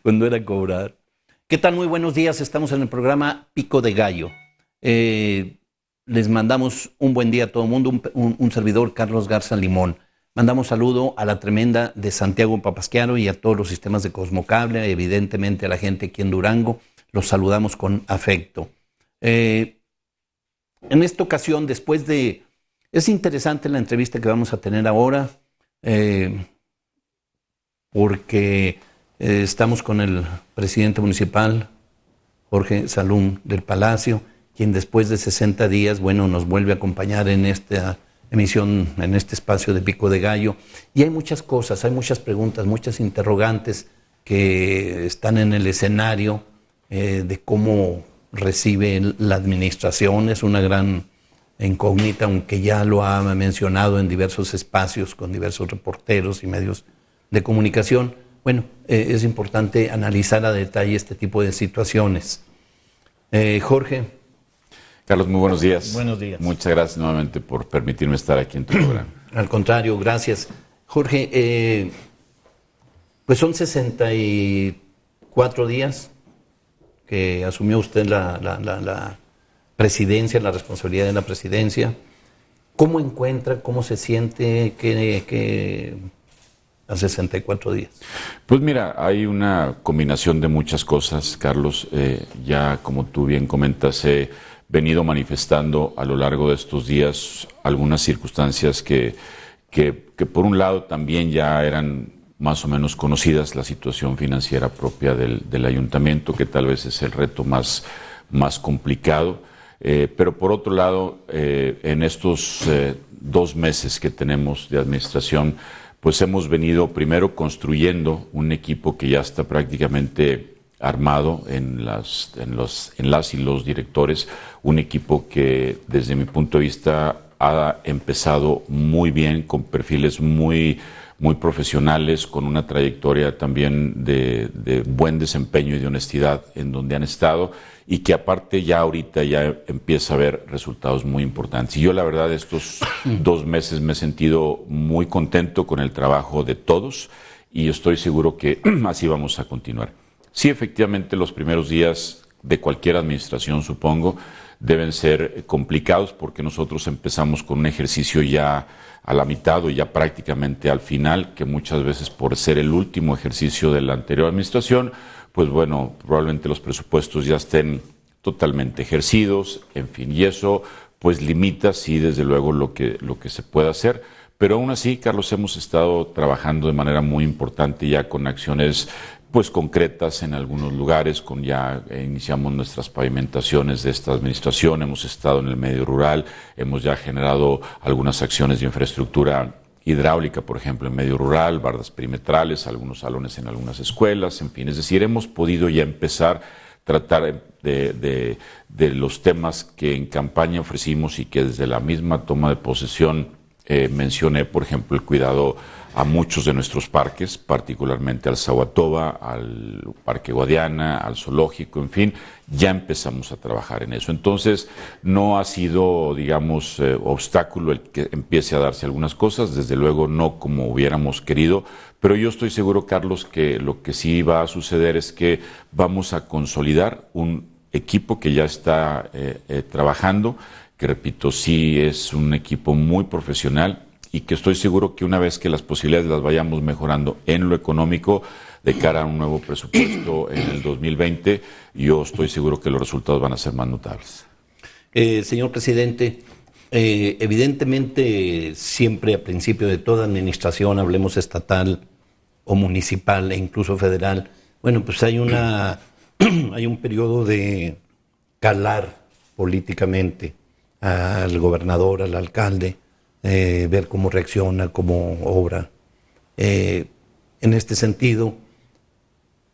cuando era cobrar. ¿Qué tal? Muy buenos días. Estamos en el programa Pico de Gallo. Les mandamos un buen día a todo el mundo. Un servidor, Carlos Garza Limón. Mandamos saludo a la tremenda de Santiago Papasquiaro y a todos los sistemas de Cosmocable, evidentemente a la gente aquí en Durango. Los saludamos con afecto. En esta ocasión, después de... Es interesante la entrevista que vamos a tener ahora, porque estamos con el presidente municipal, Jorge Salum del Palacio, quien después de 60 días, bueno, nos vuelve a acompañar en esta emisión, en este espacio de Pico de Gallo. Y hay muchas cosas, hay muchas preguntas, muchas interrogantes que están en el escenario de cómo recibe la administración. Es una gran incógnita, aunque ya lo ha mencionado en diversos espacios con diversos reporteros y medios de comunicación. Bueno, es importante analizar a detalle este tipo de situaciones. Jorge. Carlos, muy buenos días. Buenos días. Muchas gracias nuevamente por permitirme estar aquí en tu programa. Al contrario, gracias. Jorge, pues son 64 días que asumió usted la presidencia, la responsabilidad de la presidencia. ¿Cómo encuentra, cómo se siente que a 64 días? Pues mira, hay una combinación de muchas cosas, Carlos. Ya como tú bien comentas, he venido manifestando a lo largo de estos días algunas circunstancias que por un lado también ya eran más o menos conocidas, la situación financiera propia del ayuntamiento, que tal vez es el reto más complicado. Pero por otro lado, en estos 2 meses que tenemos de administración, pues hemos venido primero construyendo un equipo que ya está prácticamente armado en las y los directores, un equipo que desde mi punto de vista ha empezado muy bien, con perfiles muy profesionales, con una trayectoria también de buen desempeño y de honestidad en donde han estado, y que aparte ya ahorita ya empieza a haber resultados muy importantes. Y yo la verdad estos 2 meses me he sentido muy contento con el trabajo de todos y estoy seguro que así vamos a continuar. Sí, efectivamente los primeros días de cualquier administración, supongo, deben ser complicados porque nosotros empezamos con un ejercicio ya a la mitad o ya prácticamente al final, que muchas veces por ser el último ejercicio de la anterior administración, pues bueno, probablemente los presupuestos ya estén totalmente ejercidos, en fin, y eso pues limita, sí, desde luego lo que se puede hacer, pero aún así, Carlos, hemos estado trabajando de manera muy importante ya con acciones pues concretas en algunos lugares, iniciamos nuestras pavimentaciones de esta administración, hemos estado en el medio rural, hemos ya generado algunas acciones de infraestructura hidráulica, por ejemplo, en medio rural, bardas perimetrales, algunos salones en algunas escuelas, en fin, es decir, hemos podido ya empezar a tratar de los temas que en campaña ofrecimos y que desde la misma toma de posesión mencioné, por ejemplo, el cuidado a muchos de nuestros parques, particularmente al Zahuatoba, al Parque Guadiana, al Zoológico, en fin, ya empezamos a trabajar en eso. Entonces, no ha sido, digamos, obstáculo el que empiece a darse algunas cosas, desde luego no como hubiéramos querido, pero yo estoy seguro, Carlos, que lo que sí va a suceder es que vamos a consolidar un equipo que ya está trabajando, que repito, sí es un equipo muy profesional, y que estoy seguro que una vez que las posibilidades las vayamos mejorando en lo económico de cara a un nuevo presupuesto en el 2020, yo estoy seguro que los resultados van a ser más notables. Señor presidente, evidentemente siempre a principio de toda administración, hablemos estatal o municipal e incluso federal, bueno, pues hay un periodo de calar políticamente al gobernador, al alcalde, ver cómo reacciona, cómo obra. En este sentido,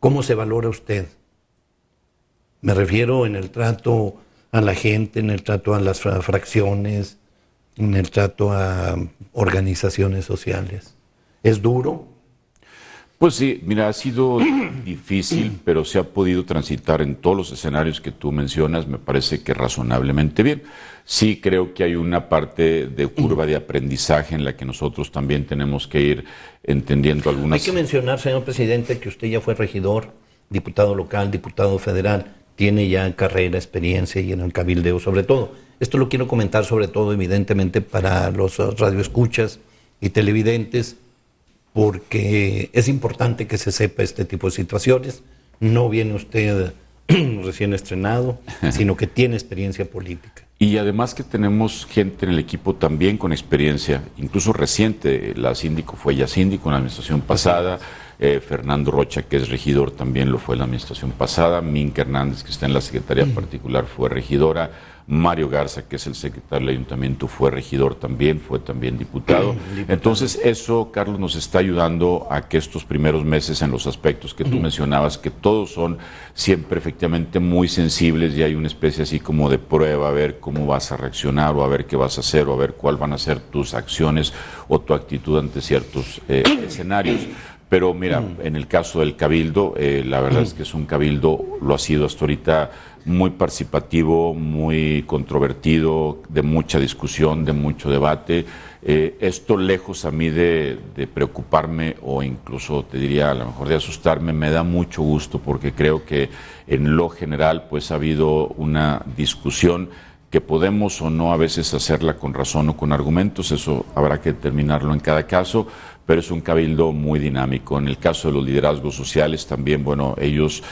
¿cómo se valora usted? Me refiero en el trato a la gente, en el trato a las fracciones, en el trato a organizaciones sociales. ¿Es duro? Pues sí, mira, ha sido difícil, pero se ha podido transitar en todos los escenarios que tú mencionas, me parece que razonablemente bien. Sí creo que hay una parte de curva de aprendizaje en la que nosotros también tenemos que ir entendiendo algunas... Hay que mencionar, señor presidente, que usted ya fue regidor diputado local, diputado federal, tiene ya carrera, experiencia y en el cabildeo sobre todo. Esto lo quiero comentar sobre todo evidentemente para los radioescuchas y televidentes, porque es importante que se sepa este tipo de situaciones. No viene usted recién estrenado, sino que tiene experiencia política. Y además que tenemos gente en el equipo también con experiencia, incluso reciente. La síndico fue ya síndico en la administración pasada, Fernando Rocha, que es regidor, también lo fue en la administración pasada, Minka Hernández, que está en la Secretaría Particular, fue regidora, Mario Garza, que es el secretario del Ayuntamiento, fue regidor también, fue también diputado. Entonces eso, Carlos, nos está ayudando a que estos primeros meses, en los aspectos que tú mencionabas, que todos son siempre efectivamente muy sensibles y hay una especie así como de prueba, a ver cómo vas a reaccionar o a ver qué vas a hacer o a ver cuál van a ser tus acciones o tu actitud ante ciertos escenarios. Pero mira, en el caso del Cabildo, la verdad es que es un Cabildo, lo ha sido hasta ahorita, muy participativo, muy controvertido, de mucha discusión, de mucho debate. Esto, lejos a mí de preocuparme o incluso te diría a lo mejor de asustarme, me da mucho gusto porque creo que en lo general pues ha habido una discusión que podemos o no a veces hacerla con razón o con argumentos, eso habrá que determinarlo en cada caso, pero es un cabildo muy dinámico. En el caso de los liderazgos sociales también, bueno, ellos,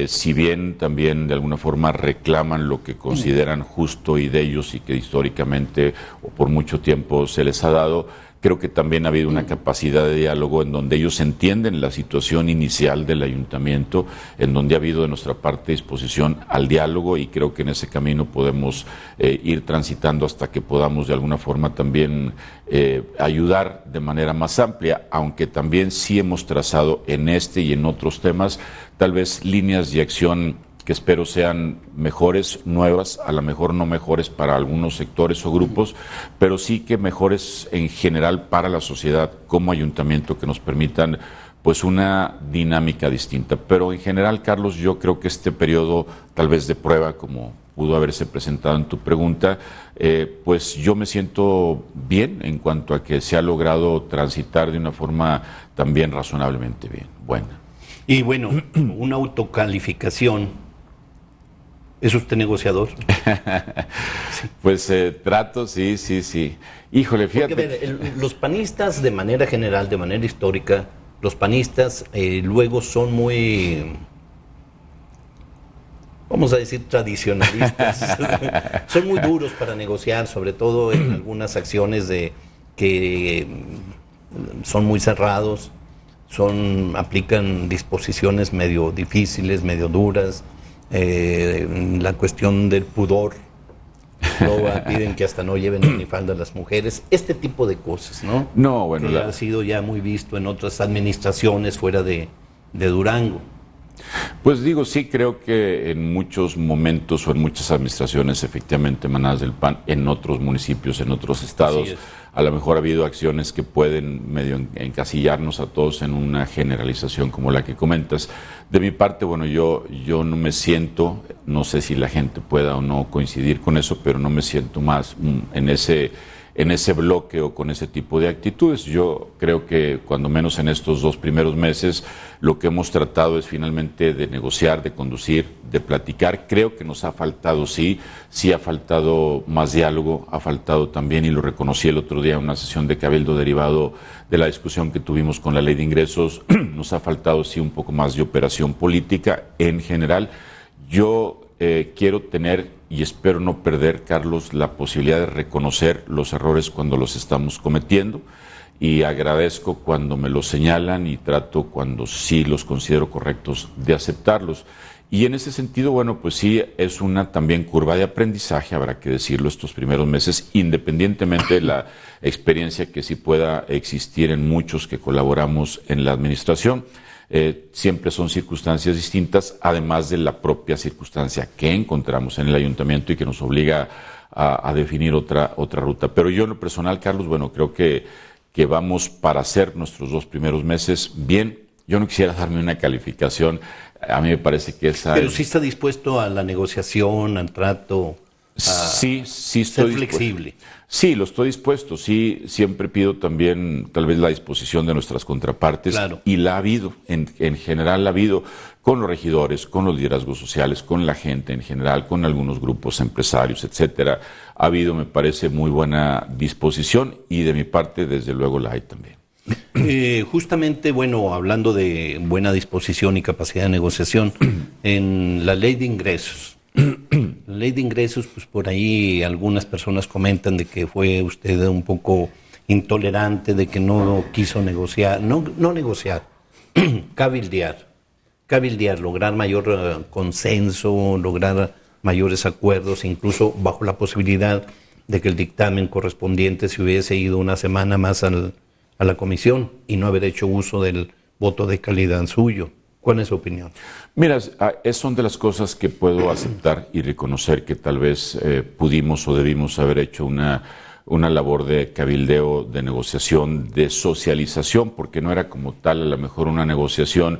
si bien también de alguna forma reclaman lo que consideran justo y de ellos y que históricamente o por mucho tiempo se les ha dado, creo que también ha habido una capacidad de diálogo en donde ellos entienden la situación inicial del ayuntamiento, en donde ha habido de nuestra parte disposición al diálogo y creo que en ese camino podemos ir transitando hasta que podamos de alguna forma también ayudar de manera más amplia, aunque también sí hemos trazado en este y en otros temas tal vez líneas de acción que espero sean mejores, nuevas, a lo mejor no mejores para algunos sectores o grupos, pero sí que mejores en general para la sociedad como ayuntamiento, que nos permitan pues una dinámica distinta. Pero en general, Carlos, yo creo que este periodo tal vez de prueba, como pudo haberse presentado en tu pregunta, pues yo me siento bien en cuanto a que se ha logrado transitar de una forma también razonablemente bien, buena. Y bueno, una autocalificación. ¿Es usted negociador? Sí. Pues trato, sí. Híjole, fíjate. Porque, a ver, los panistas de manera general, de manera histórica, los panistas luego son muy, vamos a decir, tradicionalistas. Son muy duros para negociar, sobre todo en algunas acciones que son muy cerrados, aplican disposiciones medio difíciles, medio duras. La cuestión del pudor, luego piden que hasta no lleven minifalda las mujeres, este tipo de cosas, ¿no? No, bueno, que ha sido ya muy visto en otras administraciones fuera de Durango. Pues digo, sí, creo que en muchos momentos o en muchas administraciones efectivamente emanadas del PAN, en otros municipios, en otros estados, a lo mejor ha habido acciones que pueden medio encasillarnos a todos en una generalización como la que comentas. De mi parte, bueno, yo no me siento, no sé si la gente pueda o no coincidir con eso, pero no me siento más en ese bloque o con ese tipo de actitudes. Yo creo que cuando menos en estos 2 primeros meses lo que hemos tratado es finalmente de negociar, de conducir, de platicar. Creo que nos ha faltado, sí ha faltado más diálogo, ha faltado también, y lo reconocí el otro día en una sesión de cabildo derivado de la discusión que tuvimos con la ley de ingresos, nos ha faltado sí un poco más de operación política en general. Yo quiero tener y espero no perder, Carlos, la posibilidad de reconocer los errores cuando los estamos cometiendo y agradezco cuando me los señalan y trato cuando sí los considero correctos de aceptarlos. Y en ese sentido, bueno, pues sí, es una también curva de aprendizaje, habrá que decirlo, estos primeros meses, independientemente de la experiencia que sí pueda existir en muchos que colaboramos en la administración. Siempre son circunstancias distintas, además de la propia circunstancia que encontramos en el ayuntamiento y que nos obliga a definir otra ruta. Pero yo en lo personal, Carlos, bueno, creo que vamos para hacer nuestros 2 primeros meses bien. Yo no quisiera darme una calificación, a mí me parece que esa... Pero sí está dispuesto a la negociación, al trato, Sí, sí ser estoy flexible. dispuesto. Sí, lo estoy dispuesto. Sí, siempre pido también tal vez la disposición de nuestras contrapartes. Claro. Y la ha habido, en general la ha habido con los regidores, con los liderazgos sociales, con la gente en general, con algunos grupos empresarios, etcétera. Ha habido, me parece, muy buena disposición y de mi parte, desde luego, la hay también. Justamente, bueno, hablando de buena disposición y capacidad de negociación, en la ley de ingresos. La ley de ingresos, pues por ahí algunas personas comentan de que fue usted un poco intolerante, de que no quiso negociar, no negociar, cabildear, lograr mayor consenso, lograr mayores acuerdos, incluso bajo la posibilidad de que el dictamen correspondiente se hubiese ido una semana más a la comisión y no haber hecho uso del voto de calidad suyo. ¿Cuál es su opinión? Mira, son de las cosas que puedo aceptar y reconocer que tal vez pudimos o debimos haber hecho una labor de cabildeo, de negociación, de socialización, porque no era como tal a lo mejor una negociación,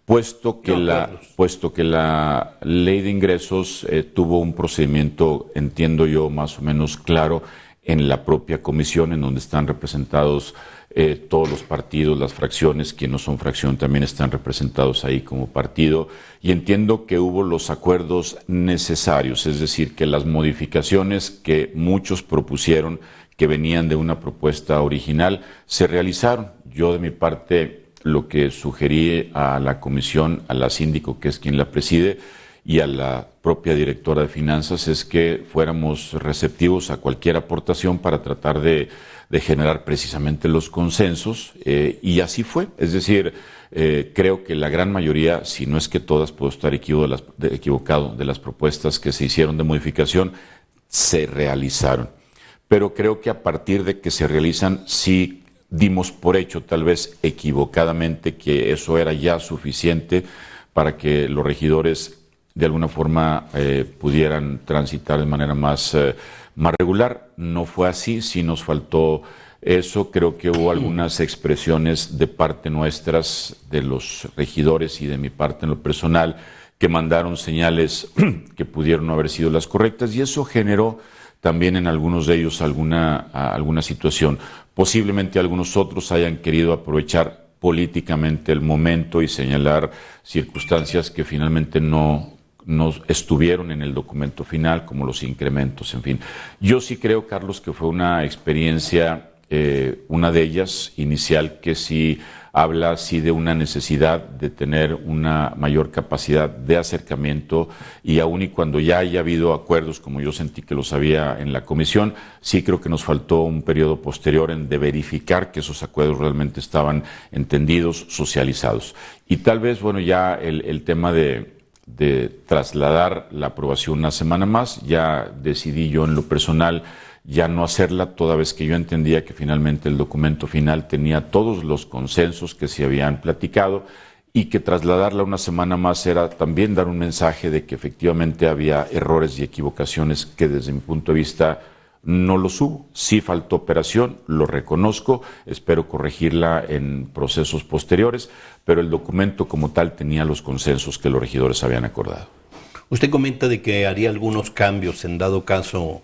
puesto que la ley de ingresos tuvo un procedimiento, entiendo yo, más o menos claro en la propia comisión, en donde están representados todos los partidos, las fracciones, quienes no son fracción también están representados ahí como partido, y entiendo que hubo los acuerdos necesarios, es decir, que las modificaciones que muchos propusieron, que venían de una propuesta original, se realizaron. Yo de mi parte lo que sugerí a la comisión, a la síndico, que es quien la preside, y a la propia directora de finanzas, es que fuéramos receptivos a cualquier aportación para tratar de generar precisamente los consensos, y así fue. Es decir, creo que la gran mayoría, si no es que todas, puedo estar equivocado, de las propuestas que se hicieron de modificación, se realizaron. Pero creo que a partir de que se realizan, sí dimos por hecho, tal vez equivocadamente, que eso era ya suficiente para que los regidores de alguna forma pudieran transitar de manera más regular. No fue así, sí nos faltó eso. Creo que hubo algunas expresiones de parte nuestras, de los regidores y de mi parte en lo personal, que mandaron señales que pudieron no haber sido las correctas, y eso generó también en algunos de ellos alguna situación. Posiblemente algunos otros hayan querido aprovechar políticamente el momento y señalar circunstancias que finalmente no estuvieron en el documento final, como los incrementos, en fin. Yo sí creo, Carlos, que fue una experiencia, una de ellas inicial, que sí habla de una necesidad de tener una mayor capacidad de acercamiento, y aun y cuando ya haya habido acuerdos, como yo sentí que los había en la comisión, sí creo que nos faltó un periodo posterior de verificar que esos acuerdos realmente estaban entendidos, socializados. Y tal vez, bueno, ya el tema de trasladar la aprobación una semana más, ya decidí yo en lo personal ya no hacerla, toda vez que yo entendía que finalmente el documento final tenía todos los consensos que se habían platicado, y que trasladarla una semana más era también dar un mensaje de que efectivamente había errores y equivocaciones que desde mi punto de vista no los hubo. Sí faltó operación, lo reconozco, espero corregirla en procesos posteriores, pero el documento como tal tenía los consensos que los regidores habían acordado. Usted comenta de que haría algunos cambios en dado caso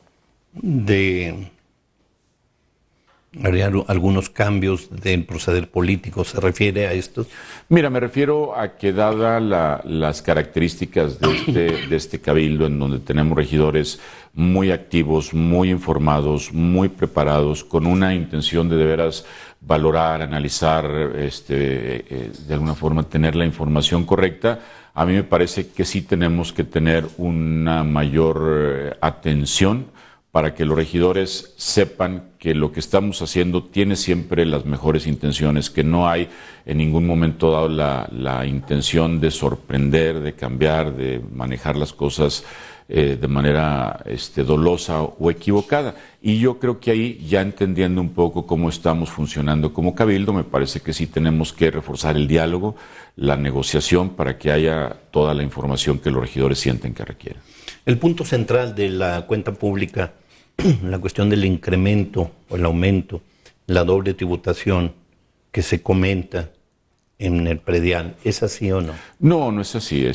haría algunos cambios del proceder político. ¿Se refiere a esto? Mira, me refiero a que dada las características de este cabildo, en donde tenemos regidores muy activos, muy informados, muy preparados, con una intención de veras valorar, analizar, de alguna forma tener la información correcta, a mí me parece que sí tenemos que tener una mayor atención para que los regidores sepan que lo que estamos haciendo tiene siempre las mejores intenciones, que no hay en ningún momento dado la intención de sorprender, de cambiar, de manejar las cosas de manera dolosa o equivocada. Y yo creo que ahí, ya entendiendo un poco cómo estamos funcionando como cabildo, me parece que sí tenemos que reforzar el diálogo, la negociación, para que haya toda la información que los regidores sienten que requieren. El punto central de la cuenta pública, la cuestión del incremento o el aumento, la doble tributación que se comenta, en el predial. ¿Es así o no? No, no es así.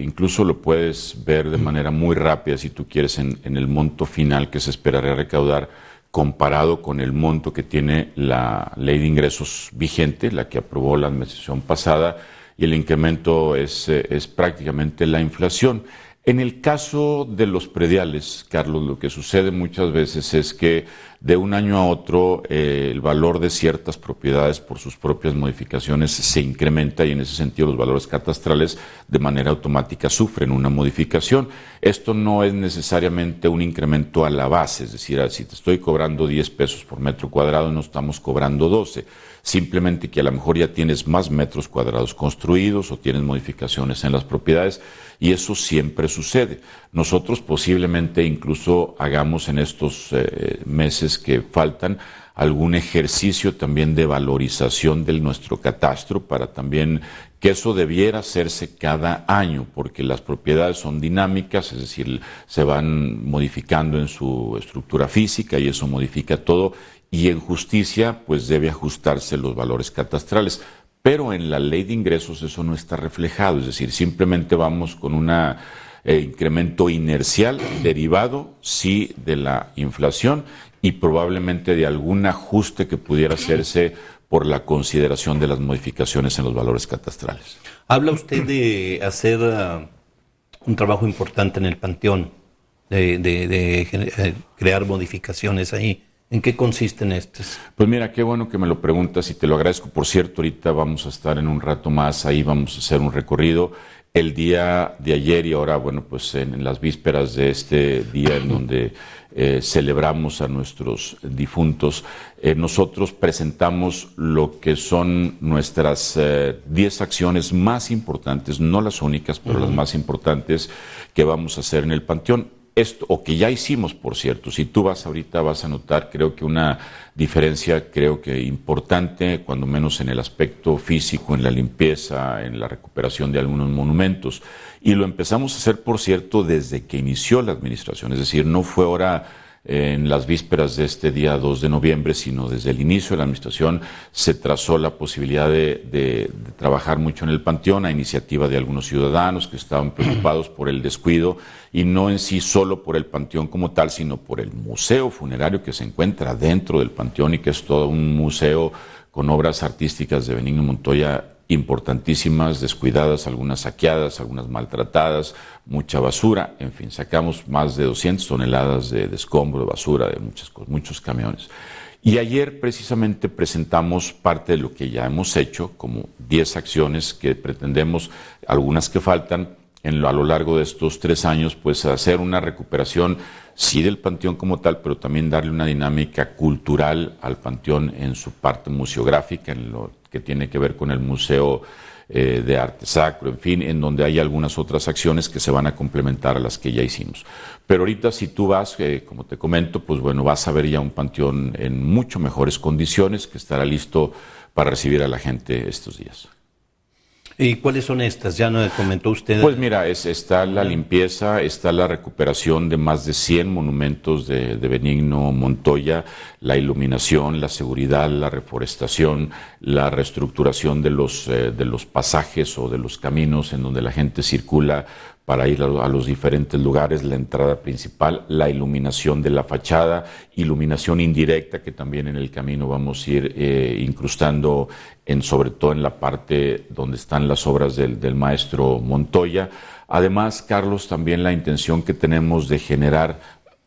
Incluso lo puedes ver de manera muy rápida, si tú quieres, en el monto final que se esperaría recaudar comparado con el monto que tiene la ley de ingresos vigente, la que aprobó la administración pasada, y el incremento es prácticamente la inflación. En el caso de los prediales, Carlos, lo que sucede muchas veces es que de un año a otro el valor de ciertas propiedades por sus propias modificaciones se incrementa y en ese sentido los valores catastrales de manera automática sufren una modificación. Esto no es necesariamente un incremento a la base, es decir, si te estoy cobrando 10 pesos por metro cuadrado, no estamos cobrando 12. Simplemente que a lo mejor ya tienes más metros cuadrados construidos o tienes modificaciones en las propiedades y eso siempre sucede. Nosotros posiblemente incluso hagamos en estos meses que faltan algún ejercicio también de valorización de nuestro catastro para también que eso debiera hacerse cada año, porque las propiedades son dinámicas, es decir, se van modificando en su estructura física y eso modifica todo. Y en justicia, pues debe ajustarse los valores catastrales. Pero en la ley de ingresos eso no está reflejado, es decir, simplemente vamos con un incremento inercial derivado, sí, de la inflación y probablemente de algún ajuste que pudiera hacerse por la consideración de las modificaciones en los valores catastrales. Habla usted de hacer un trabajo importante en el panteón, de crear modificaciones ahí. ¿En qué consisten estos? Pues mira, qué bueno que me lo preguntas y te lo agradezco. Por cierto, ahorita vamos a estar en un rato más, ahí vamos a hacer un recorrido. El día de ayer y ahora, bueno, pues en las vísperas de este día en donde celebramos a nuestros difuntos, nosotros presentamos lo que son nuestras 10 acciones más importantes, no las únicas, pero las más importantes que vamos a hacer en el Panteón. Esto, o que ya hicimos, por cierto, si tú vas ahorita vas a notar, creo que una diferencia, creo que importante, cuando menos en el aspecto físico, en la limpieza, en la recuperación de algunos monumentos. Y lo empezamos a hacer, por cierto, desde que inició la administración, es decir, no fue ahora en las vísperas de este día 2 de noviembre, sino desde el inicio de la administración se trazó la posibilidad de trabajar mucho en el Panteón a iniciativa de algunos ciudadanos que estaban preocupados por el descuido y no en sí solo por el Panteón como tal, sino por el museo funerario que se encuentra dentro del Panteón y que es todo un museo con obras artísticas de Benigno Montoya importantísimas, descuidadas, algunas saqueadas, algunas maltratadas, mucha basura, en fin, sacamos más de 200 toneladas de escombro, de basura, de muchos camiones. Y ayer precisamente presentamos parte de lo que ya hemos hecho, como 10 acciones que pretendemos, algunas que faltan, a lo largo de estos 3 años, pues hacer una recuperación, sí del Panteón como tal, pero también darle una dinámica cultural al Panteón en su parte museográfica, en lo que tiene que ver con el Museo de Arte Sacro, en fin, en donde hay algunas otras acciones que se van a complementar a las que ya hicimos. Pero ahorita si tú vas, como te comento, pues bueno, vas a ver ya un Panteón en mucho mejores condiciones que estará listo para recibir a la gente estos días. ¿Y cuáles son estas? Ya no comentó usted. Pues mira, está la limpieza, está la recuperación de más de 100 monumentos de Benigno Montoya, la iluminación, la seguridad, la reforestación, la reestructuración de los pasajes o de los caminos en donde la gente circula para ir a los diferentes lugares, la entrada principal, la iluminación de la fachada, iluminación indirecta que también en el camino vamos a ir incrustando, sobre todo en la parte donde están las obras del maestro Montoya. Además, Carlos, también la intención que tenemos de generar,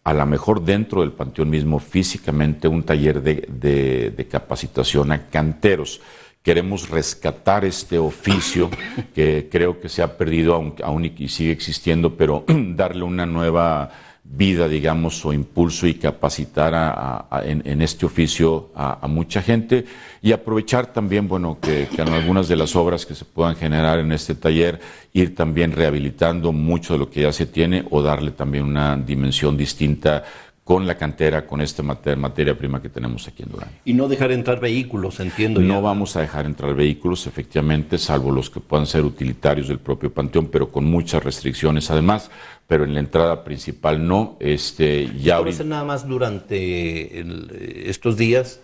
a lo mejor dentro del Panteón mismo, físicamente un taller de capacitación a canteros. Queremos rescatar este oficio que creo que se ha perdido aún y sigue existiendo, pero darle una nueva vida, digamos, o impulso y capacitar en este oficio a mucha gente y aprovechar también, bueno, que en algunas de las obras que se puedan generar en este taller, ir también rehabilitando mucho de lo que ya se tiene o darle también una dimensión distinta con la cantera, con esta materia prima que tenemos aquí en Durango. Y no dejar entrar vehículos, entiendo. No vamos a dejar entrar vehículos, efectivamente, salvo los que puedan ser utilitarios del propio Panteón, pero con muchas restricciones además, pero en la entrada principal no. ¿Esto va a ser nada más durante estos días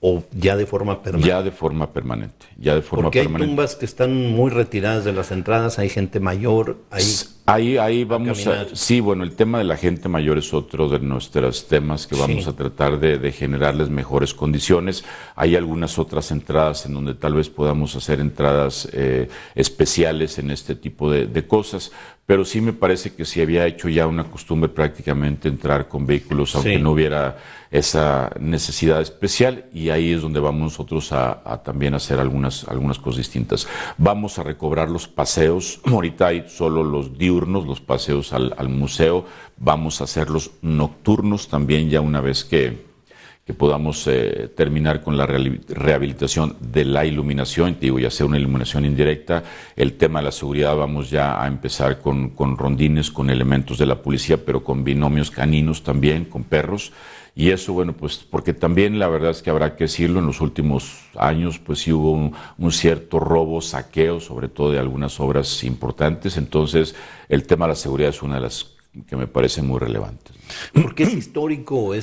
¿O ya de forma permanente? Ya de forma permanente, ya de forma Porque permanente. hay tumbas que están muy retiradas de las entradas, hay gente mayor, Ahí vamos a... Sí, bueno, el tema de la gente mayor es otro de nuestros temas que vamos a tratar de generarles mejores condiciones. Hay algunas otras entradas en donde tal vez podamos hacer entradas especiales en este tipo de cosas, pero sí me parece que se había hecho ya una costumbre prácticamente entrar con vehículos, aunque no hubiera esa necesidad especial, y ahí es donde vamos nosotros a también hacer algunas cosas distintas. Vamos a recobrar los paseos, ahorita hay solo los diurnos, los paseos al museo, vamos a hacer los nocturnos también ya una vez que podamos terminar con la rehabilitación de la iluminación, digo, ya sea una iluminación indirecta. El tema de la seguridad vamos ya a empezar con rondines, con elementos de la policía, pero con binomios caninos también, con perros. Y eso, bueno, pues porque también la verdad es que habrá que decirlo, en los últimos años pues sí hubo un cierto robo, saqueo, sobre todo de algunas obras importantes. Entonces el tema de la seguridad es una de las que me parecen muy relevantes. Porque es histórico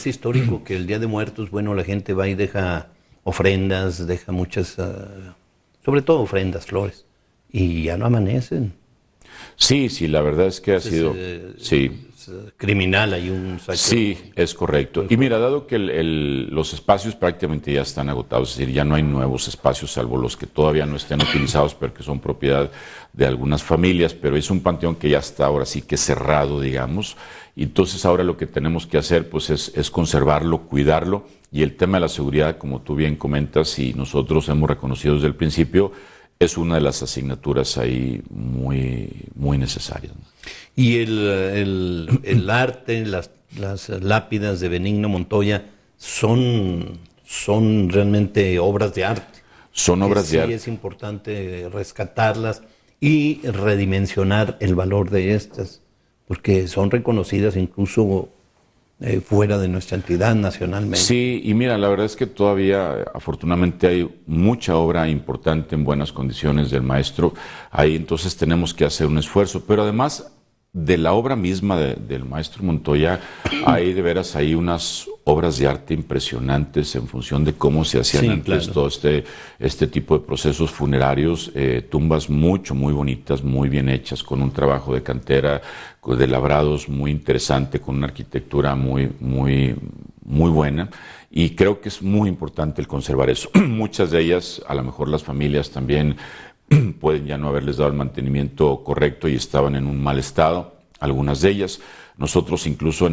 que el Día de Muertos, bueno, la gente va y deja ofrendas, deja muchas, sobre todo ofrendas, flores, y ya no amanecen. Sí, la verdad es que ha sido... sí. Criminal, hay un saqueo. Sí, es correcto. Y mira, dado que los espacios prácticamente ya están agotados, es decir, ya no hay nuevos espacios, salvo los que todavía no estén utilizados, pero que son propiedad de algunas familias, pero es un panteón que ya está ahora sí que cerrado, digamos, y entonces ahora lo que tenemos que hacer pues es conservarlo, cuidarlo, y el tema de la seguridad, como tú bien comentas, y nosotros hemos reconocido desde el principio, es una de las asignaturas ahí muy necesarias. Y el arte, las lápidas de Benigno Montoya son realmente obras de arte. Son obras de arte. Sí, es importante rescatarlas y redimensionar el valor de estas, porque son reconocidas incluso fuera de nuestra entidad nacionalmente. Sí, y mira, la verdad es que todavía afortunadamente hay mucha obra importante en buenas condiciones del maestro. Ahí entonces tenemos que hacer un esfuerzo, pero además de la obra misma del maestro Montoya, hay de veras ahí unas obras de arte impresionantes en función de cómo se hacían antes todo este tipo de procesos funerarios, tumbas muy bonitas, muy bien hechas, con un trabajo de cantera, de labrados muy interesante, con una arquitectura muy buena, y creo que es muy importante el conservar eso. Muchas de ellas, a lo mejor las familias también pueden ya no haberles dado el mantenimiento correcto y estaban en un mal estado, algunas de ellas. Nosotros incluso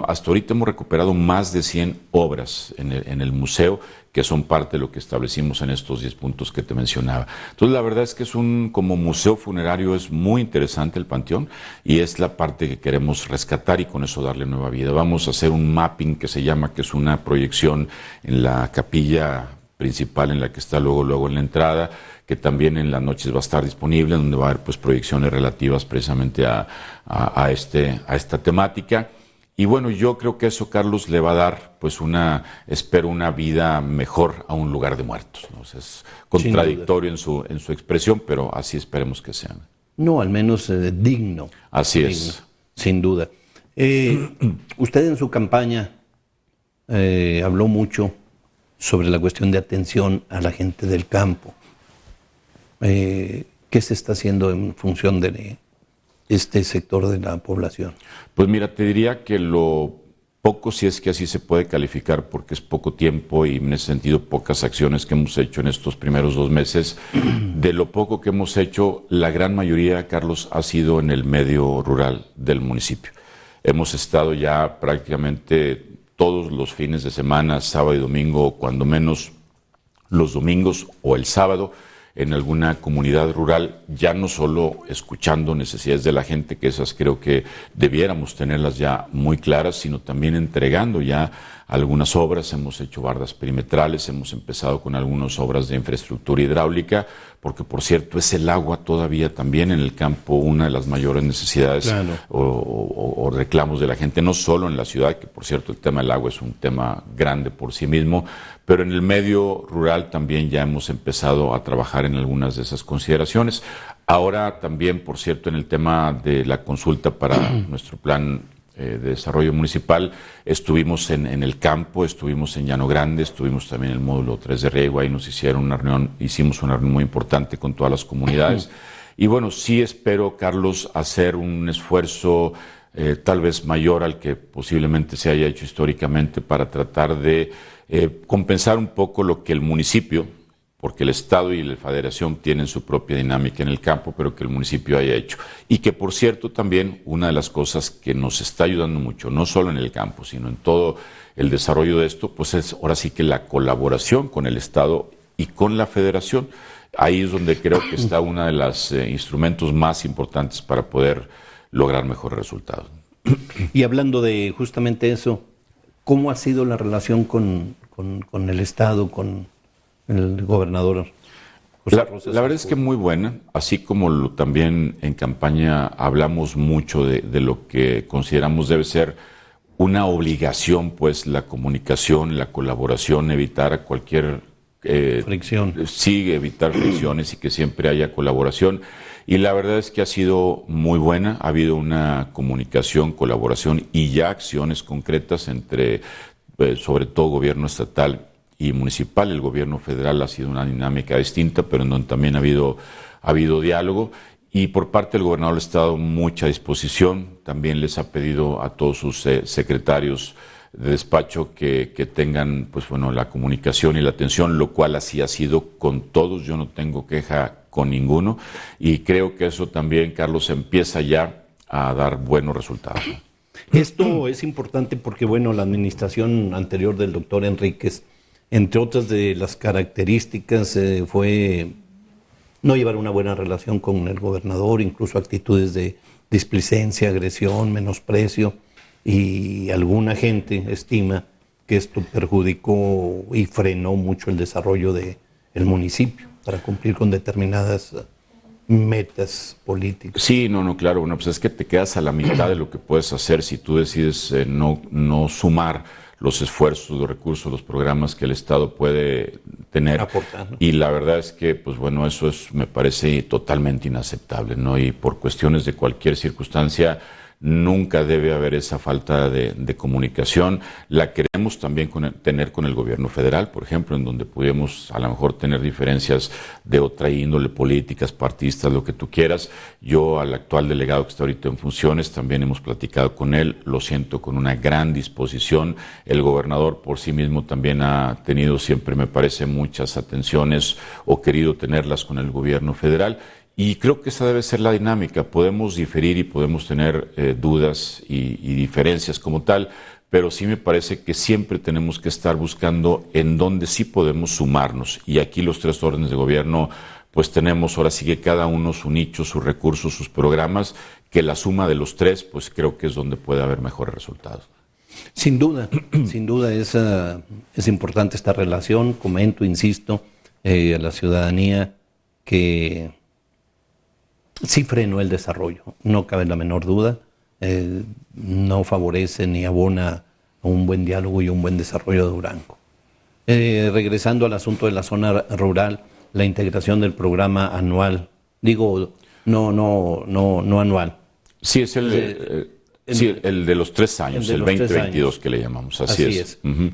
hasta ahorita hemos recuperado más de 100 obras en el museo, que son parte de lo que establecimos en estos 10 puntos que te mencionaba. Entonces la verdad es que como museo funerario es muy interesante el panteón, y es la parte que queremos rescatar y con eso darle nueva vida. Vamos a hacer un mapping que se llama, que es una proyección en la capilla principal en la que está luego en la entrada, que también en las noches va a estar disponible, donde va a haber pues proyecciones relativas precisamente a esta temática. Y bueno, yo creo que eso, Carlos, le va a dar pues espero una vida mejor a un lugar de muertos, ¿no? O sea, es contradictorio en su expresión, pero así esperemos que sea. No, al menos digno. Así digno, es. Sin duda. Usted en su campaña habló mucho sobre la cuestión de atención a la gente del campo. ¿Qué se está haciendo en función de este sector de la población? Pues mira, te diría que lo poco, si es que así se puede calificar, porque es poco tiempo y en ese sentido pocas acciones que hemos hecho en estos primeros 2 meses, de lo poco que hemos hecho, la gran mayoría, Carlos, ha sido en el medio rural del municipio. Hemos estado ya prácticamente todos los fines de semana, sábado y domingo, cuando menos los domingos o el sábado, en alguna comunidad rural, ya no solo escuchando necesidades de la gente, que esas creo que debiéramos tenerlas ya muy claras, sino también entregando ya algunas obras. Hemos hecho bardas perimetrales, hemos empezado con algunas obras de infraestructura hidráulica, porque por cierto es el agua todavía también en el campo una de las mayores necesidades o reclamos de la gente, no solo en la ciudad, que por cierto el tema del agua es un tema grande por sí mismo, pero en el medio rural también ya hemos empezado a trabajar en algunas de esas consideraciones. Ahora también, por cierto, en el tema de la consulta para nuestro plan de Desarrollo Municipal, estuvimos en el campo, estuvimos en Llano Grande, estuvimos también en el módulo 3 de Riego, ahí hicimos una reunión muy importante con todas las comunidades. Y bueno, sí espero, Carlos, hacer un esfuerzo tal vez mayor al que posiblemente se haya hecho históricamente para tratar de compensar un poco lo que el municipio, porque el Estado y la Federación tienen su propia dinámica en el campo, pero que el municipio haya hecho. Y que, por cierto, también una de las cosas que nos está ayudando mucho, no solo en el campo, sino en todo el desarrollo de esto, pues es ahora sí que la colaboración con el Estado y con la Federación. Ahí es donde creo que está uno de los instrumentos más importantes para poder lograr mejores resultados. Y hablando de justamente eso, ¿cómo ha sido la relación con el Estado, con el gobernador José Rosa? La verdad es que muy buena, así como también en campaña hablamos mucho de lo que consideramos debe ser una obligación, pues la comunicación, la colaboración, evitar cualquier fricción. Sí, evitar fricciones y que siempre haya colaboración. Y la verdad es que ha sido muy buena, ha habido una comunicación, colaboración y ya acciones concretas entre, sobre todo, gobierno estatal y municipal. El gobierno federal ha sido una dinámica distinta, pero en donde también ha habido diálogo. Y por parte del gobernador del Estado, mucha disposición. También les ha pedido a todos sus secretarios de despacho que tengan, pues bueno, la comunicación y la atención, lo cual así ha sido con todos. Yo no tengo queja con ninguno. Y creo que eso también, Carlos, empieza ya a dar buenos resultados. Esto es importante porque, bueno, la administración anterior del doctor Enríquez, entre otras de las características, fue no llevar una buena relación con el gobernador, incluso actitudes de displicencia, agresión, menosprecio, y alguna gente estima que esto perjudicó y frenó mucho el desarrollo del municipio para cumplir con determinadas metas políticas. Sí, claro, bueno, pues es que te quedas a la mitad de lo que puedes hacer si tú decides no sumar los esfuerzos, los recursos, los programas que el Estado puede tener. Aportar, ¿no? Y la verdad es que, pues bueno, eso me parece totalmente inaceptable, ¿no? Y por cuestiones de cualquier circunstancia, nunca debe haber esa falta de comunicación. La queremos también tener con el gobierno federal, por ejemplo, en donde podemos a lo mejor tener diferencias de otra índole, políticas, partidistas, lo que tú quieras. Yo al actual delegado que está ahorita en funciones también hemos platicado con él, lo siento con una gran disposición. El gobernador por sí mismo también ha tenido siempre, me parece, muchas atenciones o querido tenerlas con el gobierno federal. Y creo que esa debe ser la dinámica. Podemos diferir y podemos tener dudas y diferencias como tal, pero sí me parece que siempre tenemos que estar buscando en dónde sí podemos sumarnos. Y aquí los tres órdenes de gobierno, pues tenemos ahora sí que cada uno su nicho, sus recursos, sus programas, que la suma de los tres, pues creo que es donde puede haber mejores resultados. Sin duda es importante esta relación. Comento, insisto, a la ciudadanía que sí frenó el desarrollo, no cabe la menor duda, no favorece ni abona a un buen diálogo y un buen desarrollo de Durango. Regresando al asunto de la zona rural, la integración del programa anual, digo, no anual. Sí, es el de los 3 años, el 2022 que le llamamos, así es. Uh-huh.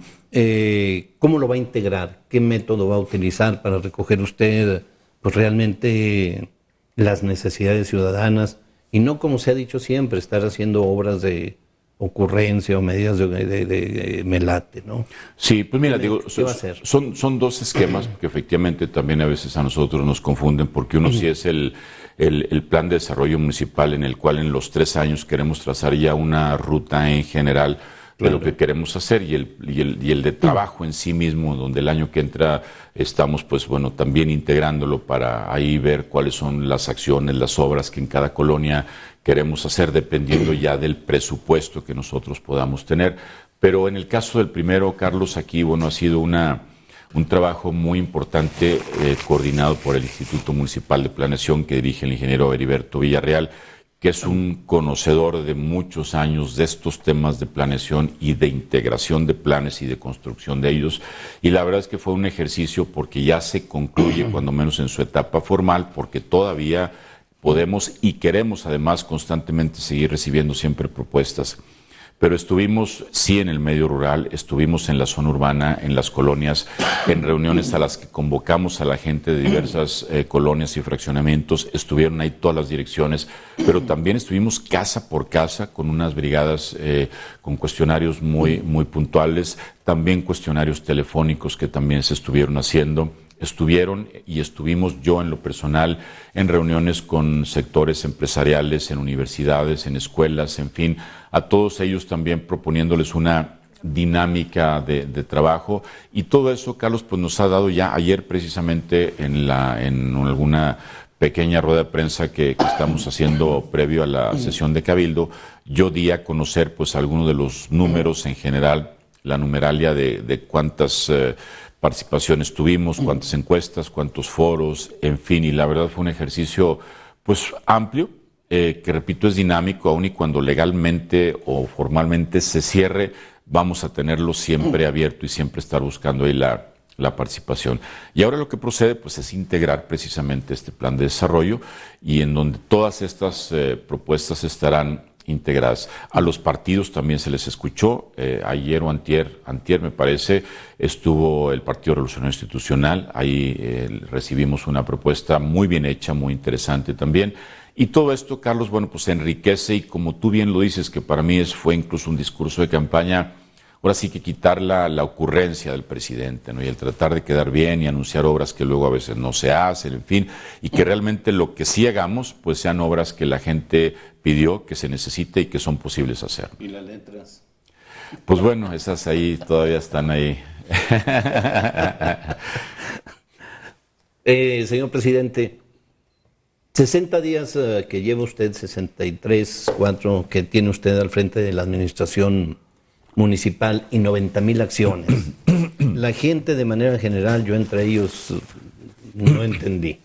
¿Cómo lo va a integrar? ¿Qué método va a utilizar para recoger usted, pues realmente las necesidades ciudadanas y no, como se ha dicho siempre, estar haciendo obras de ocurrencia o medidas de melate, ¿no? Sí, pues mira, digo, ¿qué va a hacer? Son dos esquemas que efectivamente también a veces a nosotros nos confunden, porque uno sí es el plan de desarrollo municipal en el cual en los 3 años queremos trazar ya una ruta en general de lo que queremos hacer y el de trabajo en sí mismo, donde el año que entra estamos, pues bueno, también integrándolo para ahí ver cuáles son las acciones, las obras que en cada colonia queremos hacer, dependiendo ya del presupuesto que nosotros podamos tener. Pero en el caso del primero, Carlos, aquí, bueno, ha sido un trabajo muy importante coordinado por el Instituto Municipal de Planeación que dirige el ingeniero Heriberto Villarreal, que es un conocedor de muchos años de estos temas de planeación y de integración de planes y de construcción de ellos. Y la verdad es que fue un ejercicio porque ya se concluye, cuando menos en su etapa formal, porque todavía podemos y queremos además constantemente seguir recibiendo siempre propuestas. pero estuvimos sí en el medio rural, estuvimos en la zona urbana, en las colonias, en reuniones a las que convocamos a la gente de diversas colonias y fraccionamientos, estuvieron ahí todas las direcciones, pero también estuvimos casa por casa con unas brigadas con cuestionarios muy puntuales, también cuestionarios telefónicos que también se estuvieron haciendo. Estuvieron y estuvimos yo en lo personal en reuniones con sectores empresariales, en universidades, en escuelas, en fin, a todos ellos también proponiéndoles una dinámica de trabajo, y todo eso, Carlos, pues nos ha dado ya ayer precisamente en alguna pequeña rueda de prensa que estamos haciendo previo a la sesión de Cabildo, yo di a conocer pues algunos de los números en general, la numeralia de cuántas participaciones tuvimos, cuántas encuestas, cuántos foros, en fin, y la verdad fue un ejercicio pues amplio, que repito es dinámico, aun y cuando legalmente o formalmente se cierre, vamos a tenerlo siempre abierto y siempre estar buscando ahí la participación. Y ahora lo que procede pues es integrar precisamente este plan de desarrollo, y en donde todas estas propuestas estarán integradas. A los partidos también se les escuchó, ayer o antier me parece, estuvo el Partido Revolucionario Institucional, ahí recibimos una propuesta muy bien hecha, muy interesante también, y todo esto, Carlos, bueno, pues enriquece, y como tú bien lo dices, que para mí fue incluso un discurso de campaña, ahora sí que quitar la ocurrencia del presidente, ¿no? Y el tratar de quedar bien y anunciar obras que luego a veces no se hacen, en fin, y que realmente lo que sí hagamos, pues sean obras que la gente pidió, que se necesite y que son posibles hacer. ¿Y las letras? Pues bueno, esas ahí todavía están ahí. Señor presidente, 60 días que lleva usted, 63, 4 que tiene usted al frente de la administración municipal y 90,000 acciones. La gente de manera general, yo entre ellos, no entendí.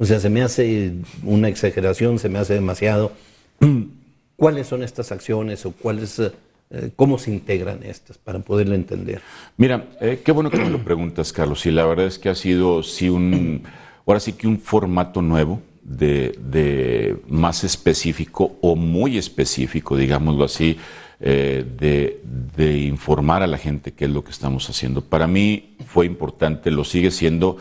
O sea, se me hace una exageración, se me hace demasiado. ¿Cuáles son estas acciones o cómo se integran estas para poderlo entender? Mira, qué bueno que me lo preguntas, Carlos. Y la verdad es que ha sido ahora sí que un formato nuevo de más específico o muy específico, digámoslo así, de informar a la gente qué es lo que estamos haciendo. Para mí fue importante, lo sigue siendo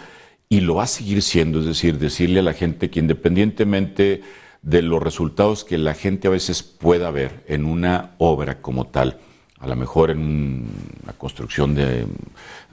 y lo va a seguir siendo, es decir, decirle a la gente que independientemente de los resultados que la gente a veces pueda ver en una obra como tal, a lo mejor en la construcción de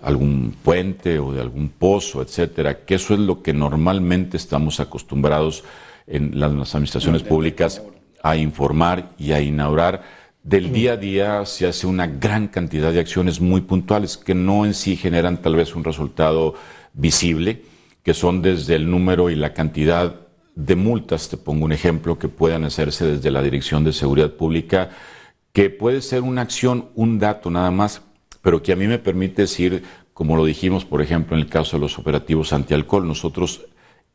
algún puente o de algún pozo, etcétera, que eso es lo que normalmente estamos acostumbrados en las administraciones públicas a informar y a inaugurar. Del día a día se hace una gran cantidad de acciones muy puntuales que no en sí generan tal vez un resultado visible, que son desde el número y la cantidad de multas, te pongo un ejemplo, que puedan hacerse desde la Dirección de Seguridad Pública, que puede ser una acción, un dato nada más, pero que a mí me permite decir, como lo dijimos, por ejemplo, en el caso de los operativos antialcohol, nosotros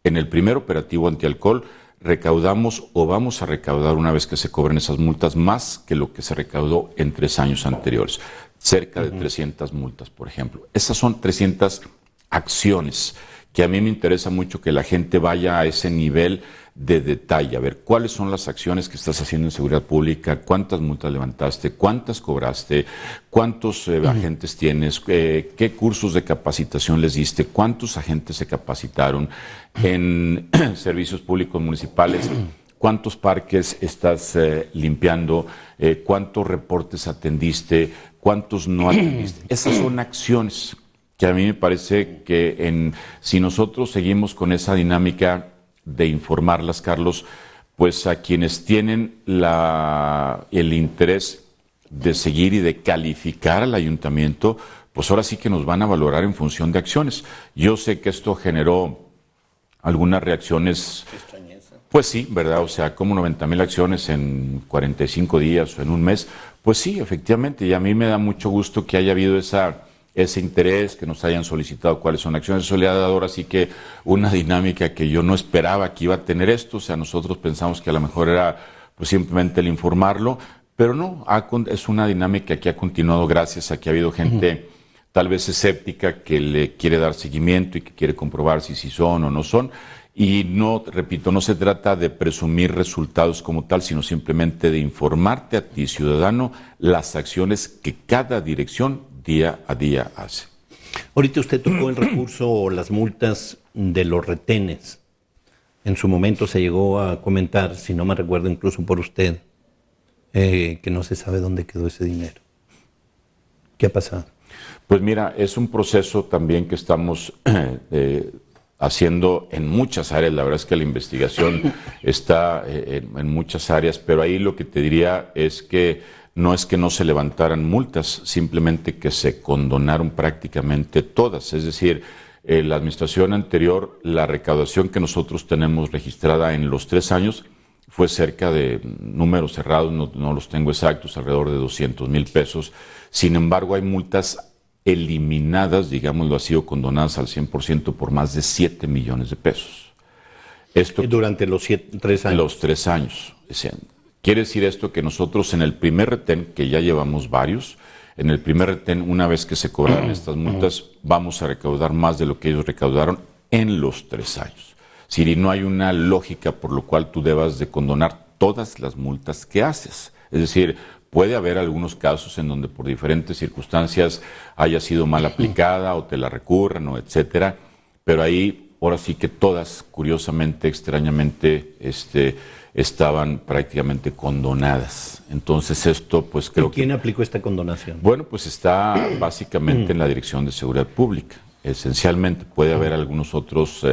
en el primer operativo antialcohol recaudamos o vamos a recaudar, una vez que se cobren esas multas, más que lo que se recaudó en 3 años anteriores. Cerca de 300 multas, por ejemplo. Esas son 300 acciones que a mí me interesa mucho que la gente vaya a ese nivel de detalle, a ver cuáles son las acciones que estás haciendo en seguridad pública, cuántas multas levantaste, cuántas cobraste, cuántos agentes tienes, qué cursos de capacitación les diste, cuántos agentes se capacitaron en servicios públicos municipales, cuántos parques estás limpiando, cuántos reportes atendiste, cuántos no atendiste. Esas son acciones que a mí me parece que si nosotros seguimos con esa dinámica de informarlas, Carlos, pues a quienes tienen el interés de seguir y de calificar al ayuntamiento, pues ahora sí que nos van a valorar en función de acciones. Yo sé que esto generó algunas reacciones, pues sí, ¿verdad? O sea, como 90,000 acciones en 45 días o en un mes, pues sí, efectivamente, y a mí me da mucho gusto que haya habido ese interés, que nos hayan solicitado cuáles son acciones. Eso le ha dado ahora sí que una dinámica que yo no esperaba que iba a tener esto. O sea, nosotros pensamos que a lo mejor era pues simplemente el informarlo, pero no, es una dinámica que ha continuado gracias a que ha habido gente tal vez escéptica que le quiere dar seguimiento y que quiere comprobar si son o no son. Y no, repito, no se trata de presumir resultados como tal, sino simplemente de informarte a ti, ciudadano, las acciones que cada dirección día a día hace. Ahorita usted tocó el recurso o las multas de los retenes. En su momento se llegó a comentar, si no me recuerdo incluso por usted, que no se sabe dónde quedó ese dinero. ¿Qué ha pasado? Pues mira, es un proceso también que estamos haciendo en muchas áreas. La verdad es que la investigación está en muchas áreas, pero ahí lo que te diría es que no se levantaran multas, simplemente que se condonaron prácticamente todas. Es decir, la administración anterior, la recaudación que nosotros tenemos registrada en los 3 años fue cerca de, números cerrados, no los tengo exactos, alrededor de 200,000 pesos. Sin embargo, hay multas eliminadas, digámoslo así, o condonadas al 100% por más de 7 millones de pesos. Esto durante los 3 años. Los 3 años. Quiere decir esto que nosotros en el primer retén, que ya llevamos varios, en el primer retén, una vez que se cobraron estas multas, vamos a recaudar más de lo que ellos recaudaron en los 3 años. Si no hay una lógica por lo cual tú debas de condonar todas las multas que haces. Es decir, puede haber algunos casos en donde por diferentes circunstancias haya sido mal aplicada o te la recurran o etcétera, pero ahí ahora sí que todas, curiosamente, extrañamente, estaban prácticamente condonadas. Entonces esto, pues creo que... ¿Quién aplicó esta condonación? Bueno, pues está básicamente en la Dirección de Seguridad Pública. Esencialmente puede haber algunos otros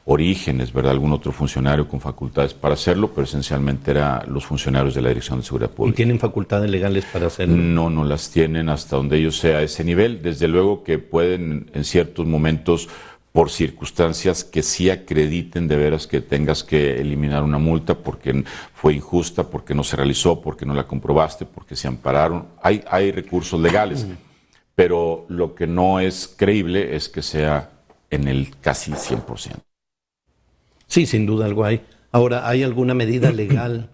orígenes, ¿verdad? Algún otro funcionario con facultades para hacerlo, pero esencialmente eran los funcionarios de la Dirección de Seguridad Pública. ¿Y tienen facultades legales para hacerlo? No las tienen hasta donde ellos sea a ese nivel. Desde luego que pueden en ciertos momentos, por circunstancias que sí acrediten de veras que tengas que eliminar una multa porque fue injusta, porque no se realizó, porque no la comprobaste, porque se ampararon. Hay recursos legales, pero lo que no es creíble es que sea en el casi 100%. Sí, sin duda algo hay. Ahora, ¿hay alguna medida legal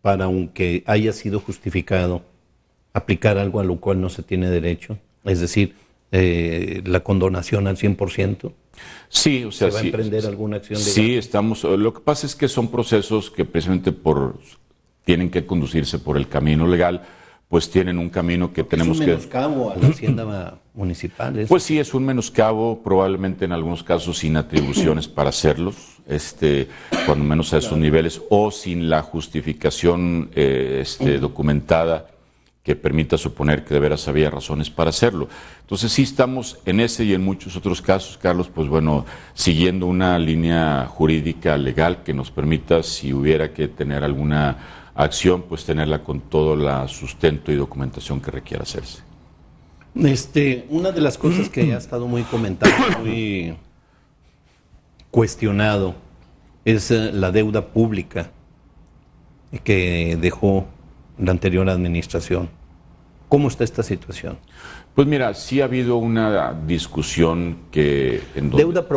para, aunque haya sido justificado, aplicar algo a lo cual no se tiene derecho? Es decir, la condonación al 100%. Sí, o sea, ¿Se va a emprender alguna acción legal? Sí, estamos. Lo que pasa es que son procesos que precisamente tienen que conducirse por el camino legal, pues tienen un camino que tenemos que... ¿Es un menoscabo a la hacienda municipal? Pues sí, es un menoscabo, probablemente en algunos casos sin atribuciones para hacerlos, cuando menos a esos niveles, o sin la justificación documentada que permita suponer que de veras había razones para hacerlo. Entonces sí estamos en ese y en muchos otros casos, Carlos, pues bueno, siguiendo una línea jurídica legal que nos permita, si hubiera que tener alguna acción, pues tenerla con todo el sustento y documentación que requiera hacerse. Una de las cosas que ha estado muy comentado, muy cuestionado, es la deuda pública que dejó la anterior administración. ¿Cómo está esta situación? Pues mira, sí ha habido una discusión que... Deuda a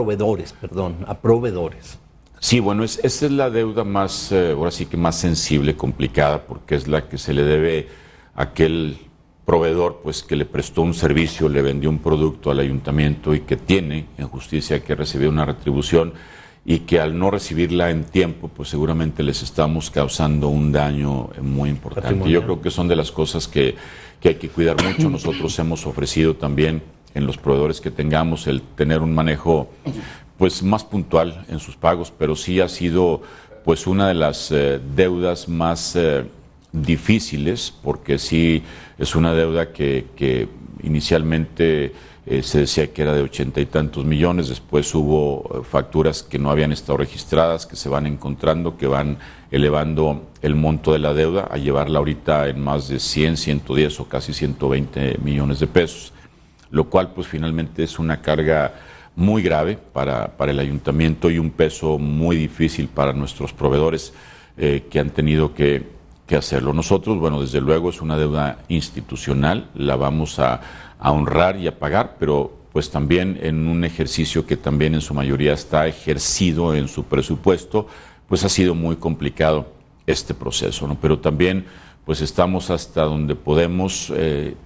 proveedores. Sí, bueno, esa es la deuda más, ahora sí que más sensible, complicada, porque es la que se le debe a aquel proveedor, pues que le prestó un servicio, le vendió un producto al ayuntamiento y que tiene en justicia que recibir una retribución y que al no recibirla en tiempo, pues seguramente les estamos causando un daño muy importante. Yo creo que son de las cosas que hay que cuidar mucho. Nosotros hemos ofrecido también en los proveedores que tengamos el tener un manejo pues más puntual en sus pagos, pero sí ha sido pues una de las deudas más difíciles, porque sí es una deuda que inicialmente se decía que era de 80 y tantos millones, después hubo facturas que no habían estado registradas, que se van encontrando, que van elevando el monto de la deuda a llevarla ahorita en más de 100, 110 o casi 120 millones de pesos, lo cual pues finalmente es una carga muy grave para el ayuntamiento y un peso muy difícil para nuestros proveedores que han tenido que hacerlo. Nosotros, bueno, desde luego es una deuda institucional, la vamos a honrar y a pagar, pero pues también en un ejercicio que también en su mayoría está ejercido en su presupuesto, pues ha sido muy complicado este proceso, ¿no? Pero también pues estamos hasta donde podemos,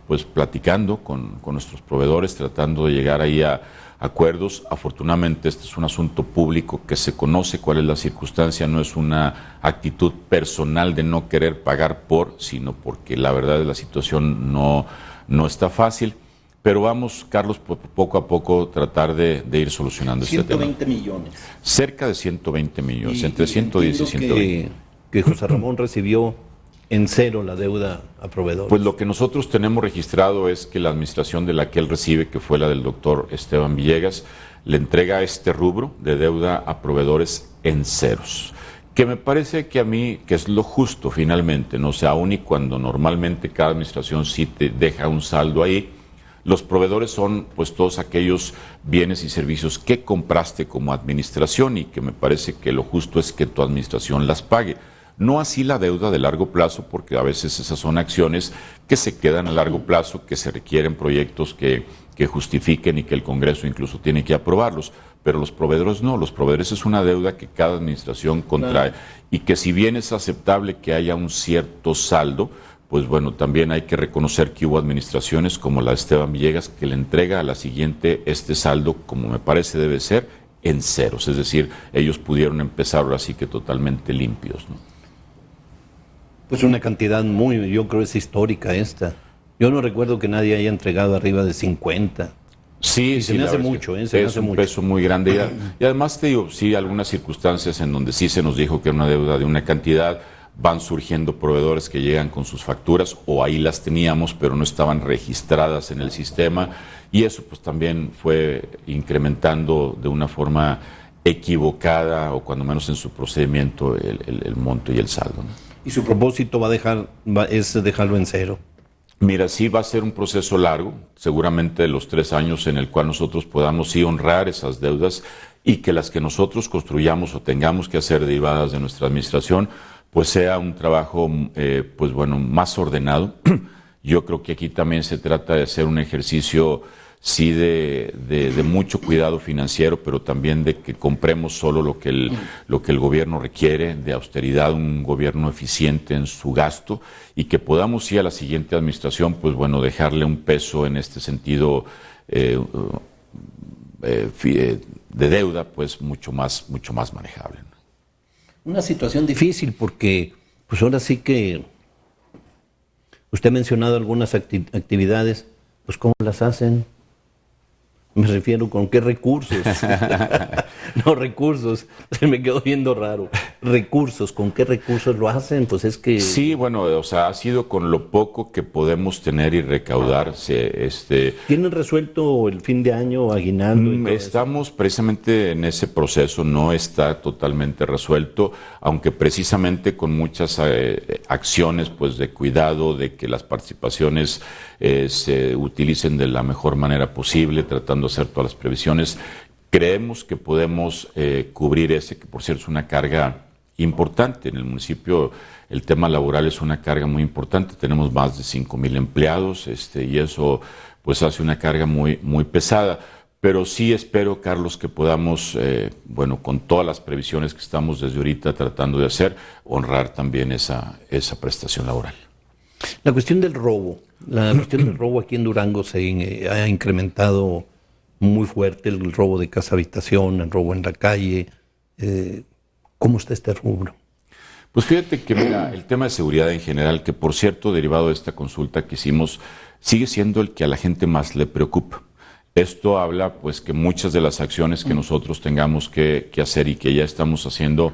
pues platicando con nuestros proveedores, tratando de llegar ahí a acuerdos. Afortunadamente este es un asunto público que se conoce cuál es la circunstancia, no es una actitud personal de no querer pagar sino porque la verdad de la situación no está fácil. Pero vamos, Carlos, poco a poco tratar de ir solucionando este tema. 120 millones. Cerca de 120 millones, entre 110 y 120. Que José Ramón recibió en cero la deuda a proveedores. Pues lo que nosotros tenemos registrado es que la administración de la que él recibe, que fue la del doctor Esteban Villegas, le entrega este rubro de deuda a proveedores en ceros. Que me parece que a mí, que es lo justo finalmente, no sé, aún y cuando normalmente cada administración sí te deja un saldo ahí, los proveedores son pues todos aquellos bienes y servicios que compraste como administración y que me parece que lo justo es que tu administración las pague. No así la deuda de largo plazo, porque a veces esas son acciones que se quedan a largo plazo, que se requieren proyectos que justifiquen y que el Congreso incluso tiene que aprobarlos. Pero los proveedores no, los proveedores es una deuda que cada administración contrae. Claro. Y que si bien es aceptable que haya un cierto saldo, pues bueno, también hay que reconocer que hubo administraciones como la de Esteban Villegas que le entrega a la siguiente este saldo, como me parece debe ser, en ceros. Es decir, ellos pudieron empezar ahora sí que totalmente limpios, ¿no? Pues una cantidad yo creo es histórica esta. Yo no recuerdo que nadie haya entregado arriba de 50. Sí, se me hace mucho, se me hace mucho. Peso muy grande. Y además te digo, sí, algunas circunstancias en donde sí se nos dijo que era una deuda de una cantidad, van surgiendo proveedores que llegan con sus facturas, o ahí las teníamos, pero no estaban registradas en el sistema, y eso pues también fue incrementando de una forma equivocada, o cuando menos en su procedimiento, el monto y el saldo, ¿no? ¿Y su propósito es dejarlo en cero? Mira, sí va a ser un proceso largo, seguramente de los 3 años en el cual nosotros podamos sí honrar esas deudas y que las que nosotros construyamos o tengamos que hacer derivadas de nuestra administración, pues sea un trabajo, pues bueno, más ordenado. Yo creo que aquí también se trata de hacer un ejercicio sí de mucho cuidado financiero, pero también de que compremos solo lo que el gobierno requiere, de austeridad, un gobierno eficiente en su gasto, y que podamos sí a la siguiente administración, pues bueno, dejarle un peso en este sentido de deuda, pues mucho más manejable. Una situación difícil porque, pues ahora sí que usted ha mencionado algunas actividades, pues ¿cómo las hacen? Me refiero con qué recursos. No, recursos, se me quedó viendo raro. Recursos, ¿con qué recursos lo hacen? Pues es que... Sí, bueno, o sea, ha sido con lo poco que podemos tener y recaudar. ¿Tienen resuelto el fin de año, aguinaldo? Y todo estamos eso? Precisamente en ese proceso, no está totalmente resuelto, aunque precisamente con muchas acciones pues de cuidado, de que las participaciones se utilicen de la mejor manera posible, tratando de hacer todas las previsiones. Creemos que podemos cubrir ese, que por cierto es una carga importante. En el municipio el tema laboral es una carga muy importante. Tenemos más de 5,000 empleados y eso pues hace una carga muy pesada. Pero sí espero, Carlos, que podamos, bueno, con todas las previsiones que estamos desde ahorita tratando de hacer, honrar también esa prestación laboral. La cuestión del robo. La cuestión del robo aquí en Durango se ha incrementado muy fuerte, el robo de casa habitación, el robo en la calle. ¿Cómo está este rubro? Pues fíjate que mira, el tema de seguridad en general, que por cierto, derivado de esta consulta que hicimos, sigue siendo el que a la gente más le preocupa. Esto habla pues que muchas de las acciones que nosotros tengamos que hacer y que ya estamos haciendo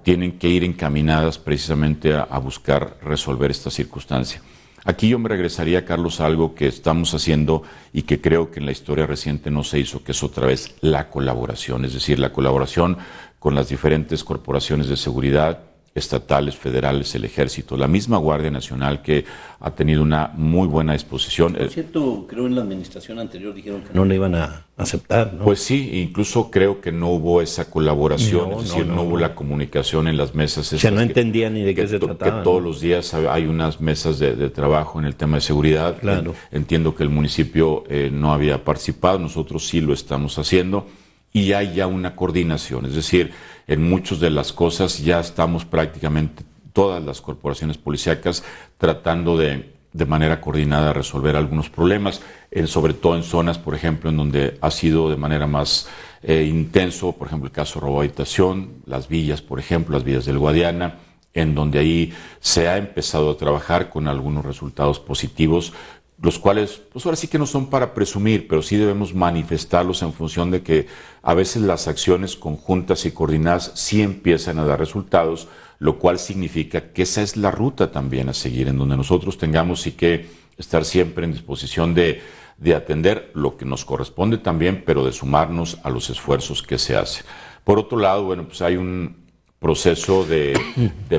tienen que ir encaminadas precisamente a buscar resolver esta circunstancia. Aquí yo me regresaría, Carlos, a algo que estamos haciendo y que creo que en la historia reciente no se hizo, que es otra vez la colaboración, es decir, la colaboración con las diferentes corporaciones de seguridad, estatales, federales, el Ejército, la misma Guardia Nacional, que ha tenido una muy buena disposición. Por cierto, creo en la administración anterior dijeron que no le iban a aceptar, ¿no? Pues sí, incluso creo que no hubo esa colaboración, es decir, no hubo la comunicación en las mesas. O sea, no entendían ni de qué se trataba. Que todos los días hay unas mesas de trabajo en el tema de seguridad. Claro. Entiendo que el municipio no había participado, nosotros sí lo estamos haciendo. Y hay ya una coordinación, es decir, en muchas de las cosas ya estamos prácticamente todas las corporaciones policíacas tratando de manera coordinada resolver algunos problemas, sobre todo en zonas, por ejemplo, en donde ha sido de manera más intenso, por ejemplo, el caso de robo de habitación, las villas, por ejemplo, las villas del Guadiana, en donde ahí se ha empezado a trabajar con algunos resultados positivos, los cuales, pues ahora sí que no son para presumir, pero sí debemos manifestarlos en función de que a veces las acciones conjuntas y coordinadas sí empiezan a dar resultados, lo cual significa que esa es la ruta también a seguir, en donde nosotros tengamos sí que estar siempre en disposición de atender lo que nos corresponde también, pero de sumarnos a los esfuerzos que se hacen. Por otro lado, bueno, pues hay un proceso de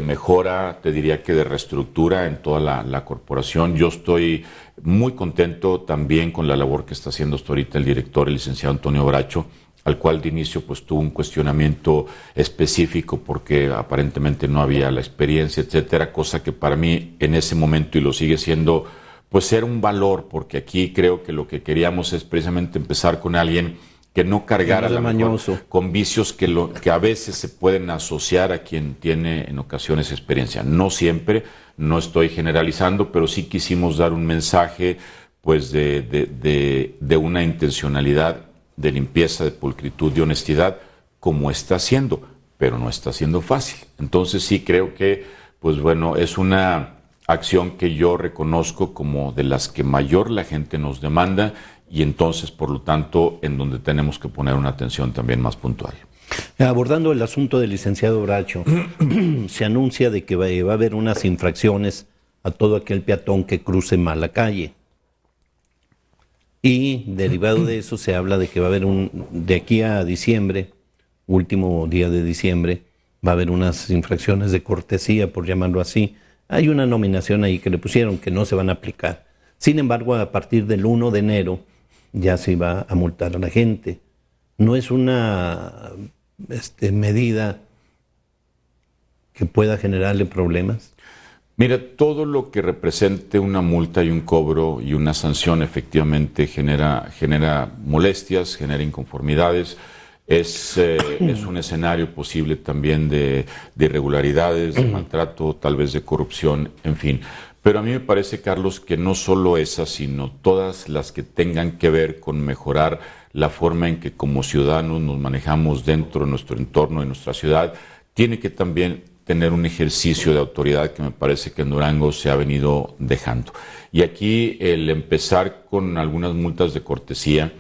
mejora, te diría que de reestructura en toda la corporación. Yo estoy muy contento también con la labor que está haciendo hasta ahorita el director, el licenciado Antonio Bracho, al cual de inicio pues tuvo un cuestionamiento específico porque aparentemente no había la experiencia, etcétera, cosa que para mí en ese momento, y lo sigue siendo, pues era un valor, porque aquí creo que lo que queríamos es precisamente empezar con alguien que no cargara la mejor con vicios que a veces se pueden asociar a quien tiene en ocasiones experiencia. No siempre, no estoy generalizando, pero sí quisimos dar un mensaje pues de una intencionalidad de limpieza, de pulcritud, de honestidad, como está haciendo, pero no está siendo fácil. Entonces sí creo que, pues bueno, es una acción que yo reconozco como de las que mayor la gente nos demanda, y entonces, por lo tanto, en donde tenemos que poner una atención también más puntual. Abordando el asunto del licenciado Bracho, se anuncia de que va a haber unas infracciones a todo aquel peatón que cruce mal la calle. Y derivado de eso se habla de que va a haber de aquí a diciembre, último día de diciembre, va a haber unas infracciones de cortesía, por llamarlo así. Hay una nominación ahí que le pusieron que no se van a aplicar. Sin embargo, a partir del 1 de enero ya se va a multar a la gente. No es una medida que pueda generarle problemas. Mira, todo lo que represente una multa y un cobro y una sanción efectivamente genera molestias, genera inconformidades. Es un escenario posible también de irregularidades, de maltrato, tal vez de corrupción, en fin. Pero a mí me parece, Carlos, que no solo esas, sino todas las que tengan que ver con mejorar la forma en que como ciudadanos nos manejamos dentro de nuestro entorno, de nuestra ciudad, tiene que también tener un ejercicio de autoridad que me parece que en Durango se ha venido dejando. Y aquí el empezar con algunas multas de cortesía,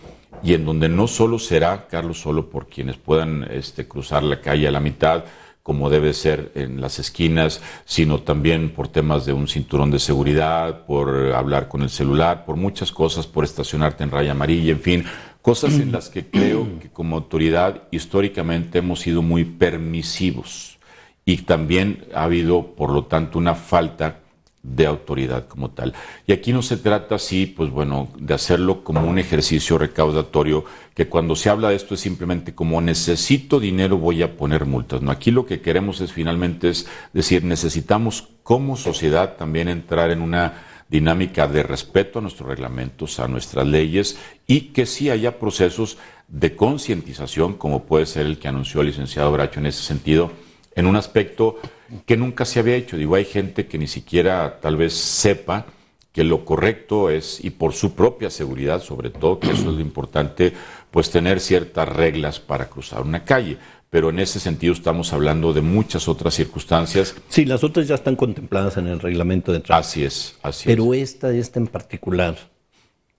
y en donde no solo será, Carlos, solo por quienes puedan cruzar la calle a la mitad, como debe ser en las esquinas, sino también por temas de un cinturón de seguridad, por hablar con el celular, por muchas cosas, por estacionarte en raya amarilla, en fin, cosas en las que creo que como autoridad históricamente hemos sido muy permisivos, y también ha habido, por lo tanto, una falta de autoridad como tal. Y aquí no se trata así, pues bueno, de hacerlo como un ejercicio recaudatorio, que cuando se habla de esto es simplemente como necesito dinero, voy a poner multas. No, aquí lo que queremos es finalmente es decir, necesitamos como sociedad también entrar en una dinámica de respeto a nuestros reglamentos, a nuestras leyes, y que sí haya procesos de concientización, como puede ser el que anunció el licenciado Bracho en ese sentido, en un aspecto que nunca se había hecho. Digo, hay gente que ni siquiera tal vez sepa que lo correcto es, y por su propia seguridad sobre todo, que eso es lo importante, pues tener ciertas reglas para cruzar una calle. Pero en ese sentido estamos hablando de muchas otras circunstancias. Sí, las otras ya están contempladas en el reglamento de tránsito. Así es, así Pero es. esta en particular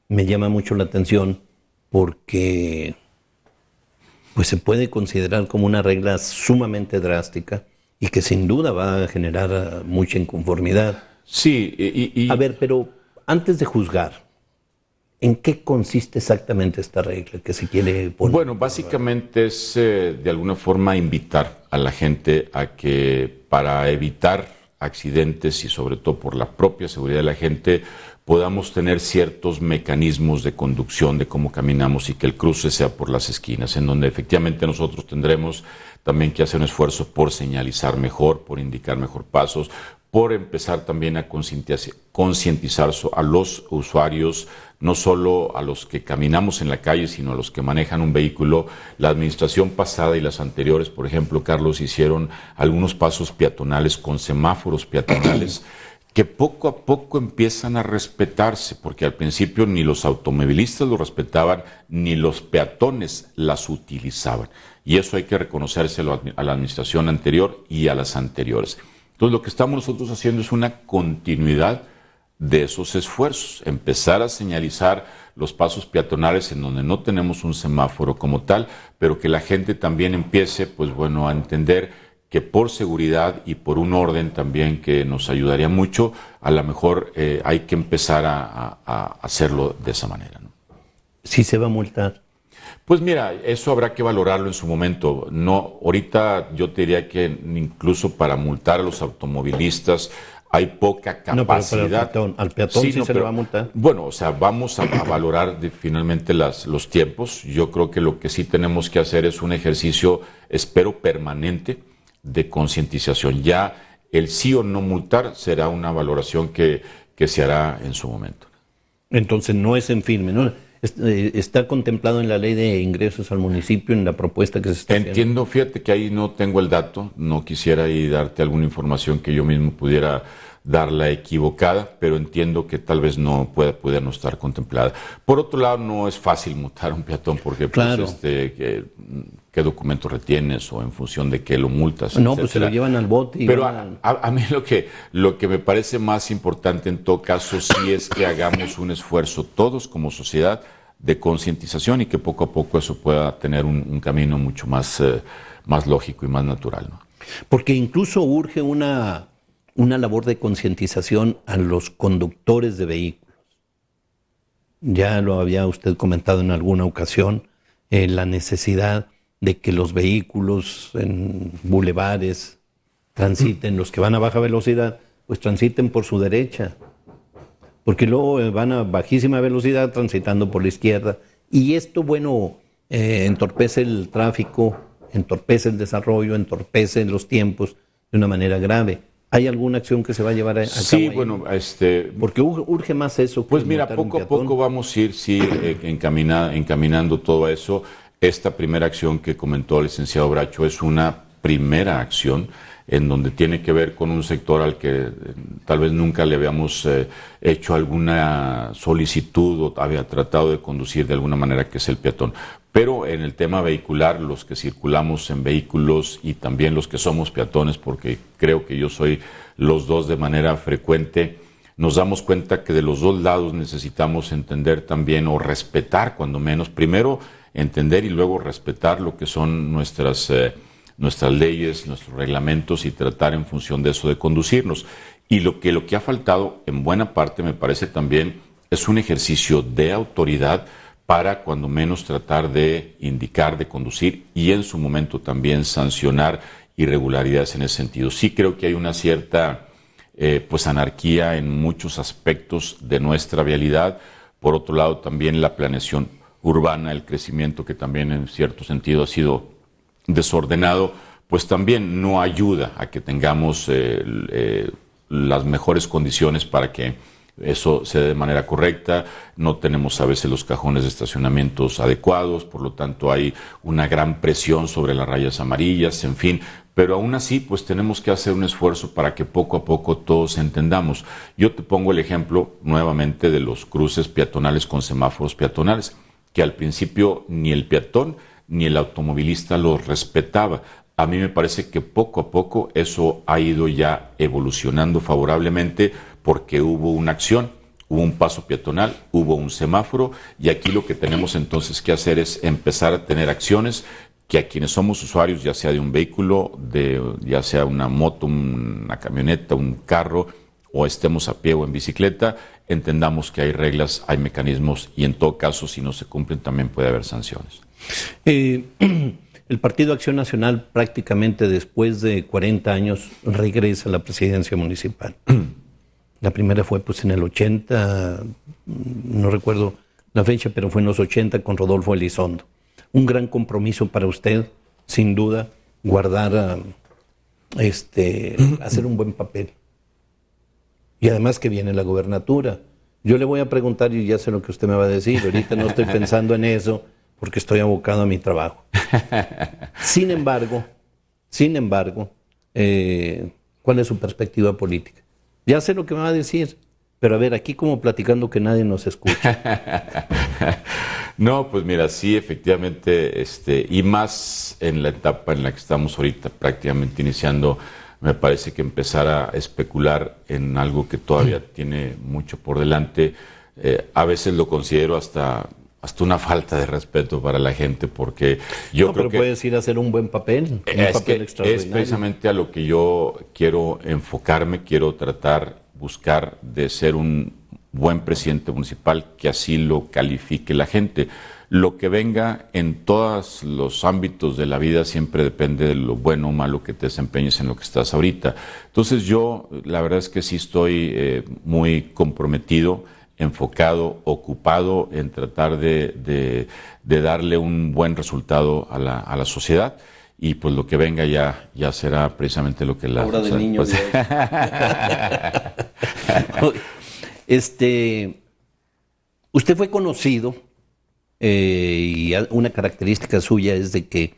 me llama mucho la atención porque pues se puede considerar como una regla sumamente drástica y que sin duda va a generar mucha inconformidad. Sí, A ver, pero antes de juzgar, ¿en qué consiste exactamente esta regla que se quiere poner? Bueno, básicamente es de alguna forma invitar a la gente a que para evitar accidentes y sobre todo por la propia seguridad de la gente podamos tener ciertos mecanismos de conducción de cómo caminamos y que el cruce sea por las esquinas, en donde efectivamente nosotros tendremos también que hacer un esfuerzo por señalizar mejor, por indicar mejor pasos, por empezar también a concientizar a los usuarios, no solo a los que caminamos en la calle, sino a los que manejan un vehículo. La administración pasada y las anteriores, por ejemplo, Carlos, hicieron algunos pasos peatonales con semáforos peatonales que poco a poco empiezan a respetarse, porque al principio ni los automovilistas lo respetaban, ni los peatones las utilizaban. Y eso hay que reconocérselo a la administración anterior y a las anteriores. Entonces, lo que estamos nosotros haciendo es una continuidad de esos esfuerzos, empezar a señalizar los pasos peatonales en donde no tenemos un semáforo como tal, pero que la gente también empiece, pues bueno, a entender que por seguridad y por un orden también que nos ayudaría mucho, a lo mejor hay que empezar a hacerlo de esa manera, ¿no? ¿Sí se va a multar? Pues mira, eso habrá que valorarlo en su momento. No, ahorita yo te diría que incluso para multar a los automovilistas hay poca capacidad. No, pero al peatón sí se le va a multar. Bueno, o sea, vamos a valorar finalmente los tiempos. Yo creo que lo que sí tenemos que hacer es un ejercicio, espero, permanente de concientización. Ya el sí o no multar será una valoración que se hará en su momento. Entonces no es en firme, ¿no? Está contemplado en la ley de ingresos al municipio, en la propuesta que se está haciendo. Entiendo, fíjate que ahí no tengo el dato, no quisiera ahí darte alguna información que yo mismo pudiera darla equivocada, pero entiendo que tal vez no pueda no estar contemplada. Por otro lado, no es fácil multar a un peatón porque claro. Pues, qué documento retienes o en función de qué lo multas. No, etcétera. Pues se lo llevan al bote. Pero a mí lo que me parece más importante en todo caso sí es que hagamos un esfuerzo todos como sociedad de concientización y que poco a poco eso pueda tener un camino mucho más lógico y más natural, ¿no? Porque incluso urge una labor de concientización a los conductores de vehículos. Ya lo había usted comentado en alguna ocasión, la necesidad de que los vehículos en bulevares transiten, los que van a baja velocidad, pues transiten por su derecha, porque luego van a bajísima velocidad transitando por la izquierda, y esto, bueno, entorpece el tráfico, entorpece el desarrollo, entorpece los tiempos de una manera grave. ¿Hay alguna acción que se va a llevar a cabo? Sí, bueno, porque urge más eso. Pues mira, poco a poco vamos a ir encaminando todo eso. Esta primera acción que comentó el licenciado Bracho es una primera acción en donde tiene que ver con un sector al que tal vez nunca le habíamos hecho alguna solicitud o había tratado de conducir de alguna manera, que es el peatón. Pero en el tema vehicular, los que circulamos en vehículos y también los que somos peatones, porque creo que yo soy los dos de manera frecuente, nos damos cuenta que de los dos lados necesitamos entender también o respetar, cuando menos, primero entender y luego respetar lo que son nuestras leyes, nuestros reglamentos y tratar en función de eso de conducirnos. Y lo que ha faltado en buena parte, me parece también, es un ejercicio de autoridad para cuando menos tratar de indicar, de conducir y en su momento también sancionar irregularidades en ese sentido. Sí creo que hay una cierta pues anarquía en muchos aspectos de nuestra vialidad. Por otro lado, también la planeación urbana, el crecimiento que también en cierto sentido ha sido desordenado, pues también no ayuda a que tengamos las mejores condiciones para que eso se dé de manera correcta. No tenemos a veces los cajones de estacionamientos adecuados, por lo tanto hay una gran presión sobre las rayas amarillas, en fin. Pero aún así, pues tenemos que hacer un esfuerzo para que poco a poco todos entendamos. Yo te pongo el ejemplo nuevamente de los cruces peatonales con semáforos peatonales, que al principio ni el peatón ni el automovilista los respetaba. A mí me parece que poco a poco eso ha ido ya evolucionando favorablemente porque hubo una acción, hubo un paso peatonal, hubo un semáforo y aquí lo que tenemos entonces que hacer es empezar a tener acciones que a quienes somos usuarios, ya sea de un vehículo, ya sea una moto, una camioneta, un carro, o estemos a pie o en bicicleta, entendamos que hay reglas, hay mecanismos y en todo caso, si no se cumplen, también puede haber sanciones. El Partido Acción Nacional prácticamente después de 40 años regresa a la presidencia municipal. La primera fue pues en el 80, no recuerdo la fecha, pero fue en los 80 con Rodolfo Elizondo. Un gran compromiso para usted, sin duda, guardar, hacer un buen papel Y además que viene la gobernatura. Yo le voy a preguntar y ya sé lo que usted me va a decir. Ahorita no estoy pensando en eso porque estoy abocado a mi trabajo. Sin embargo, ¿cuál es su perspectiva política? Ya sé lo que me va a decir, pero a ver, aquí como platicando que nadie nos escucha. No, pues mira, sí, efectivamente, y más en la etapa en la que estamos ahorita, prácticamente iniciando, me parece que empezar a especular en algo que todavía tiene mucho por delante, a veces lo considero hasta una falta de respeto para la gente, porque yo creo que puedes ir a hacer un buen papel, extraordinario. Es precisamente a lo que yo quiero enfocarme, quiero buscar de ser un buen presidente municipal, que así lo califique la gente. Lo que venga en todos los ámbitos de la vida siempre depende de lo bueno o malo que te desempeñes en lo que estás ahorita. Entonces yo, la verdad es que sí estoy muy comprometido, enfocado, ocupado en tratar de darle un buen resultado a la sociedad, y pues lo que venga ya será precisamente lo que la... Obra del niño Dios. Usted fue conocido, y una característica suya es de que,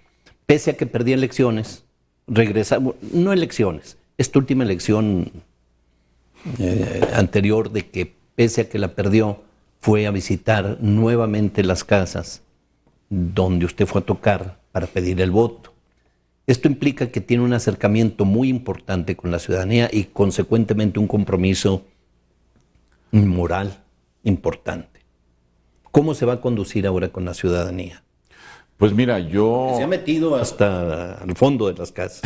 pese a que perdía elecciones, no elecciones, esta última elección anterior, de que pese a que la perdió, fue a visitar nuevamente las casas donde usted fue a tocar para pedir el voto. Esto implica que tiene un acercamiento muy importante con la ciudadanía y consecuentemente un compromiso moral importante. ¿Cómo se va a conducir ahora con la ciudadanía? Pues mira, Se ha metido hasta al fondo de las casas.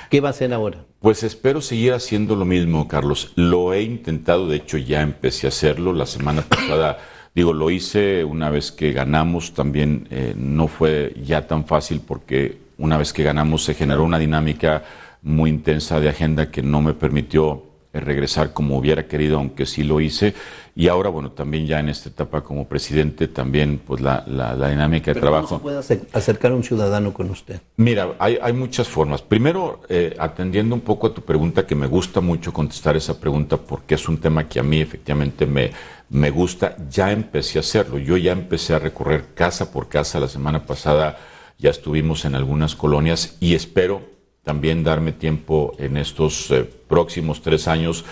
¿Qué va a hacer ahora? Pues espero seguir haciendo lo mismo, Carlos. Lo he intentado, de hecho ya empecé a hacerlo. La semana pasada, lo hice una vez que ganamos. También no fue ya tan fácil, porque una vez que ganamos se generó una dinámica muy intensa de agenda que no me permitió regresar como hubiera querido, aunque sí lo hice. Y ahora, bueno, también ya en esta etapa como presidente, también pues la dinámica de trabajo. ¿Cómo se puede acercar a un ciudadano con usted? Mira, hay muchas formas. Primero, atendiendo un poco a tu pregunta, que me gusta mucho contestar esa pregunta porque es un tema que a mí efectivamente me gusta, ya empecé a hacerlo. Yo ya empecé a recorrer casa por casa. La semana pasada ya estuvimos en algunas colonias y espero también darme tiempo en estos próximos 3 años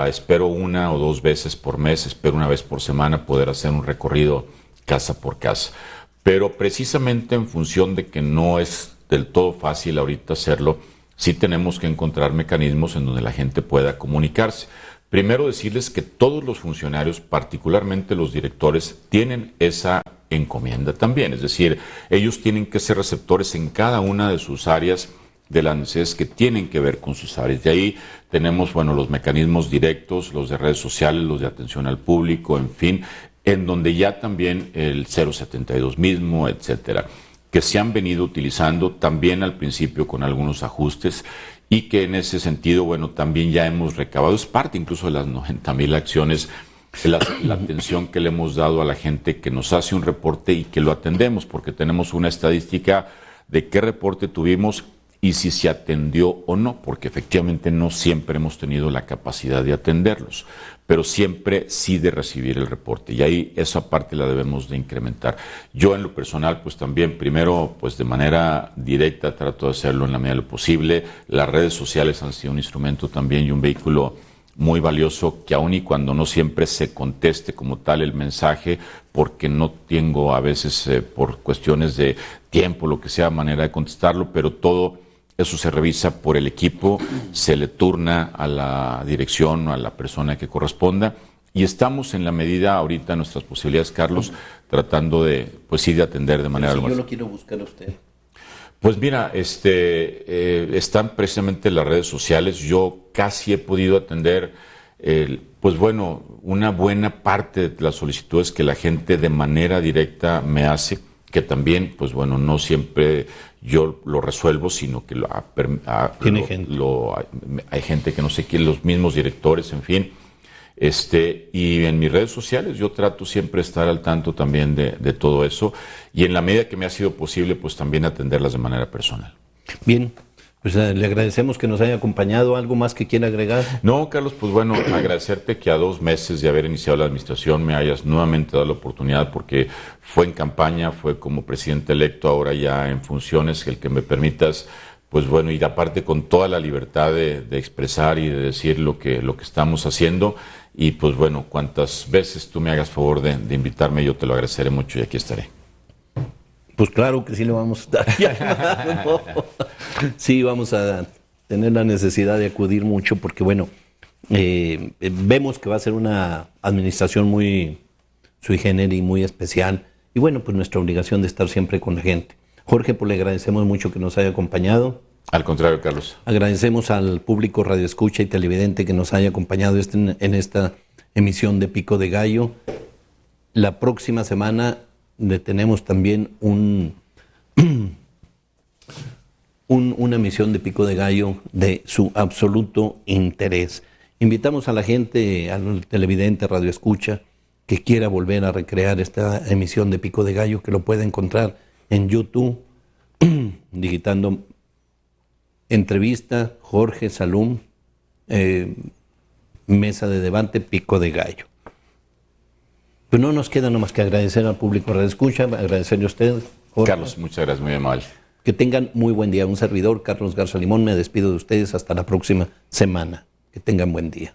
espero 1 o 2 veces por mes, espero 1 vez por semana poder hacer un recorrido casa por casa. Pero precisamente en función de que no es del todo fácil ahorita hacerlo, sí tenemos que encontrar mecanismos en donde la gente pueda comunicarse. Primero decirles que todos los funcionarios, particularmente los directores, tienen esa encomienda también. Es decir, ellos tienen que ser receptores en cada una de sus áreas de las necesidades que tienen que ver con sus áreas. De ahí tenemos, los mecanismos directos, los de redes sociales, los de atención al público, en fin, en donde ya también el 072 mismo, etcétera, que se han venido utilizando también al principio con algunos ajustes, y que en ese sentido, también ya hemos recabado, es parte incluso de las 90,000 acciones, la atención que le hemos dado a la gente que nos hace un reporte y que lo atendemos, porque tenemos una estadística de qué reporte tuvimos y si se atendió o no, porque efectivamente no siempre hemos tenido la capacidad de atenderlos, pero siempre sí de recibir el reporte, y ahí esa parte la debemos de incrementar. Yo en lo personal, pues también, primero, pues de manera directa trato de hacerlo en la medida de lo posible. Las redes sociales han sido un instrumento también y un vehículo muy valioso, que aun y cuando no siempre se conteste como tal el mensaje, porque no tengo a veces por cuestiones de tiempo, lo que sea, manera de contestarlo, pero todo eso se revisa por el equipo, se le turna a la dirección o a la persona que corresponda, y estamos en la medida ahorita de nuestras posibilidades, Carlos, tratando de, pues sí, de atender de manera... Si yo lo quiero buscar a usted. Pues mira, están precisamente las redes sociales. Yo casi he podido atender, una buena parte de las solicitudes que la gente de manera directa me hace, que también, no siempre yo lo resuelvo, sino que hay gente que no sé quién, los mismos directores, en fin. Y en mis redes sociales yo trato siempre de estar al tanto también de todo eso, y en la medida que me ha sido posible, pues también atenderlas de manera personal. Bien, Pues le agradecemos que nos haya acompañado. ¿Algo más que quiera agregar? No, Carlos, pues bueno, agradecerte que a 2 meses de haber iniciado la administración me hayas nuevamente dado la oportunidad, porque fue en campaña, fue como presidente electo, ahora ya en funciones, el que me permitas, pues bueno, ir aparte con toda la libertad de expresar y de decir lo que estamos haciendo. Y pues bueno, cuantas veces tú me hagas favor de invitarme, yo te lo agradeceré mucho y aquí estaré. Pues claro que sí le vamos a estar llamando. Sí, vamos a tener la necesidad de acudir mucho porque, bueno, vemos que va a ser una administración muy sui generis, muy especial. Y bueno, pues nuestra obligación de estar siempre con la gente. Jorge, pues le agradecemos mucho que nos haya acompañado. Al contrario, Carlos. Agradecemos al público radioescucha y televidente que nos haya acompañado en esta emisión de Pico de Gallo. La próxima semana le tenemos también una emisión de Pico de Gallo de su absoluto interés. Invitamos a la gente, al televidente, radioescucha, que quiera volver a recrear esta emisión de Pico de Gallo, que lo puede encontrar en YouTube, digitando entrevista Jorge Salum, mesa de debate Pico de Gallo. Pues no nos queda nomás que agradecer al público Radio Escucha, agradecerle a usted, Jorge. Carlos, muchas gracias, muy amable. Que tengan muy buen día. Un servidor, Carlos Garza Limón, me despido de ustedes hasta la próxima semana. Que tengan buen día.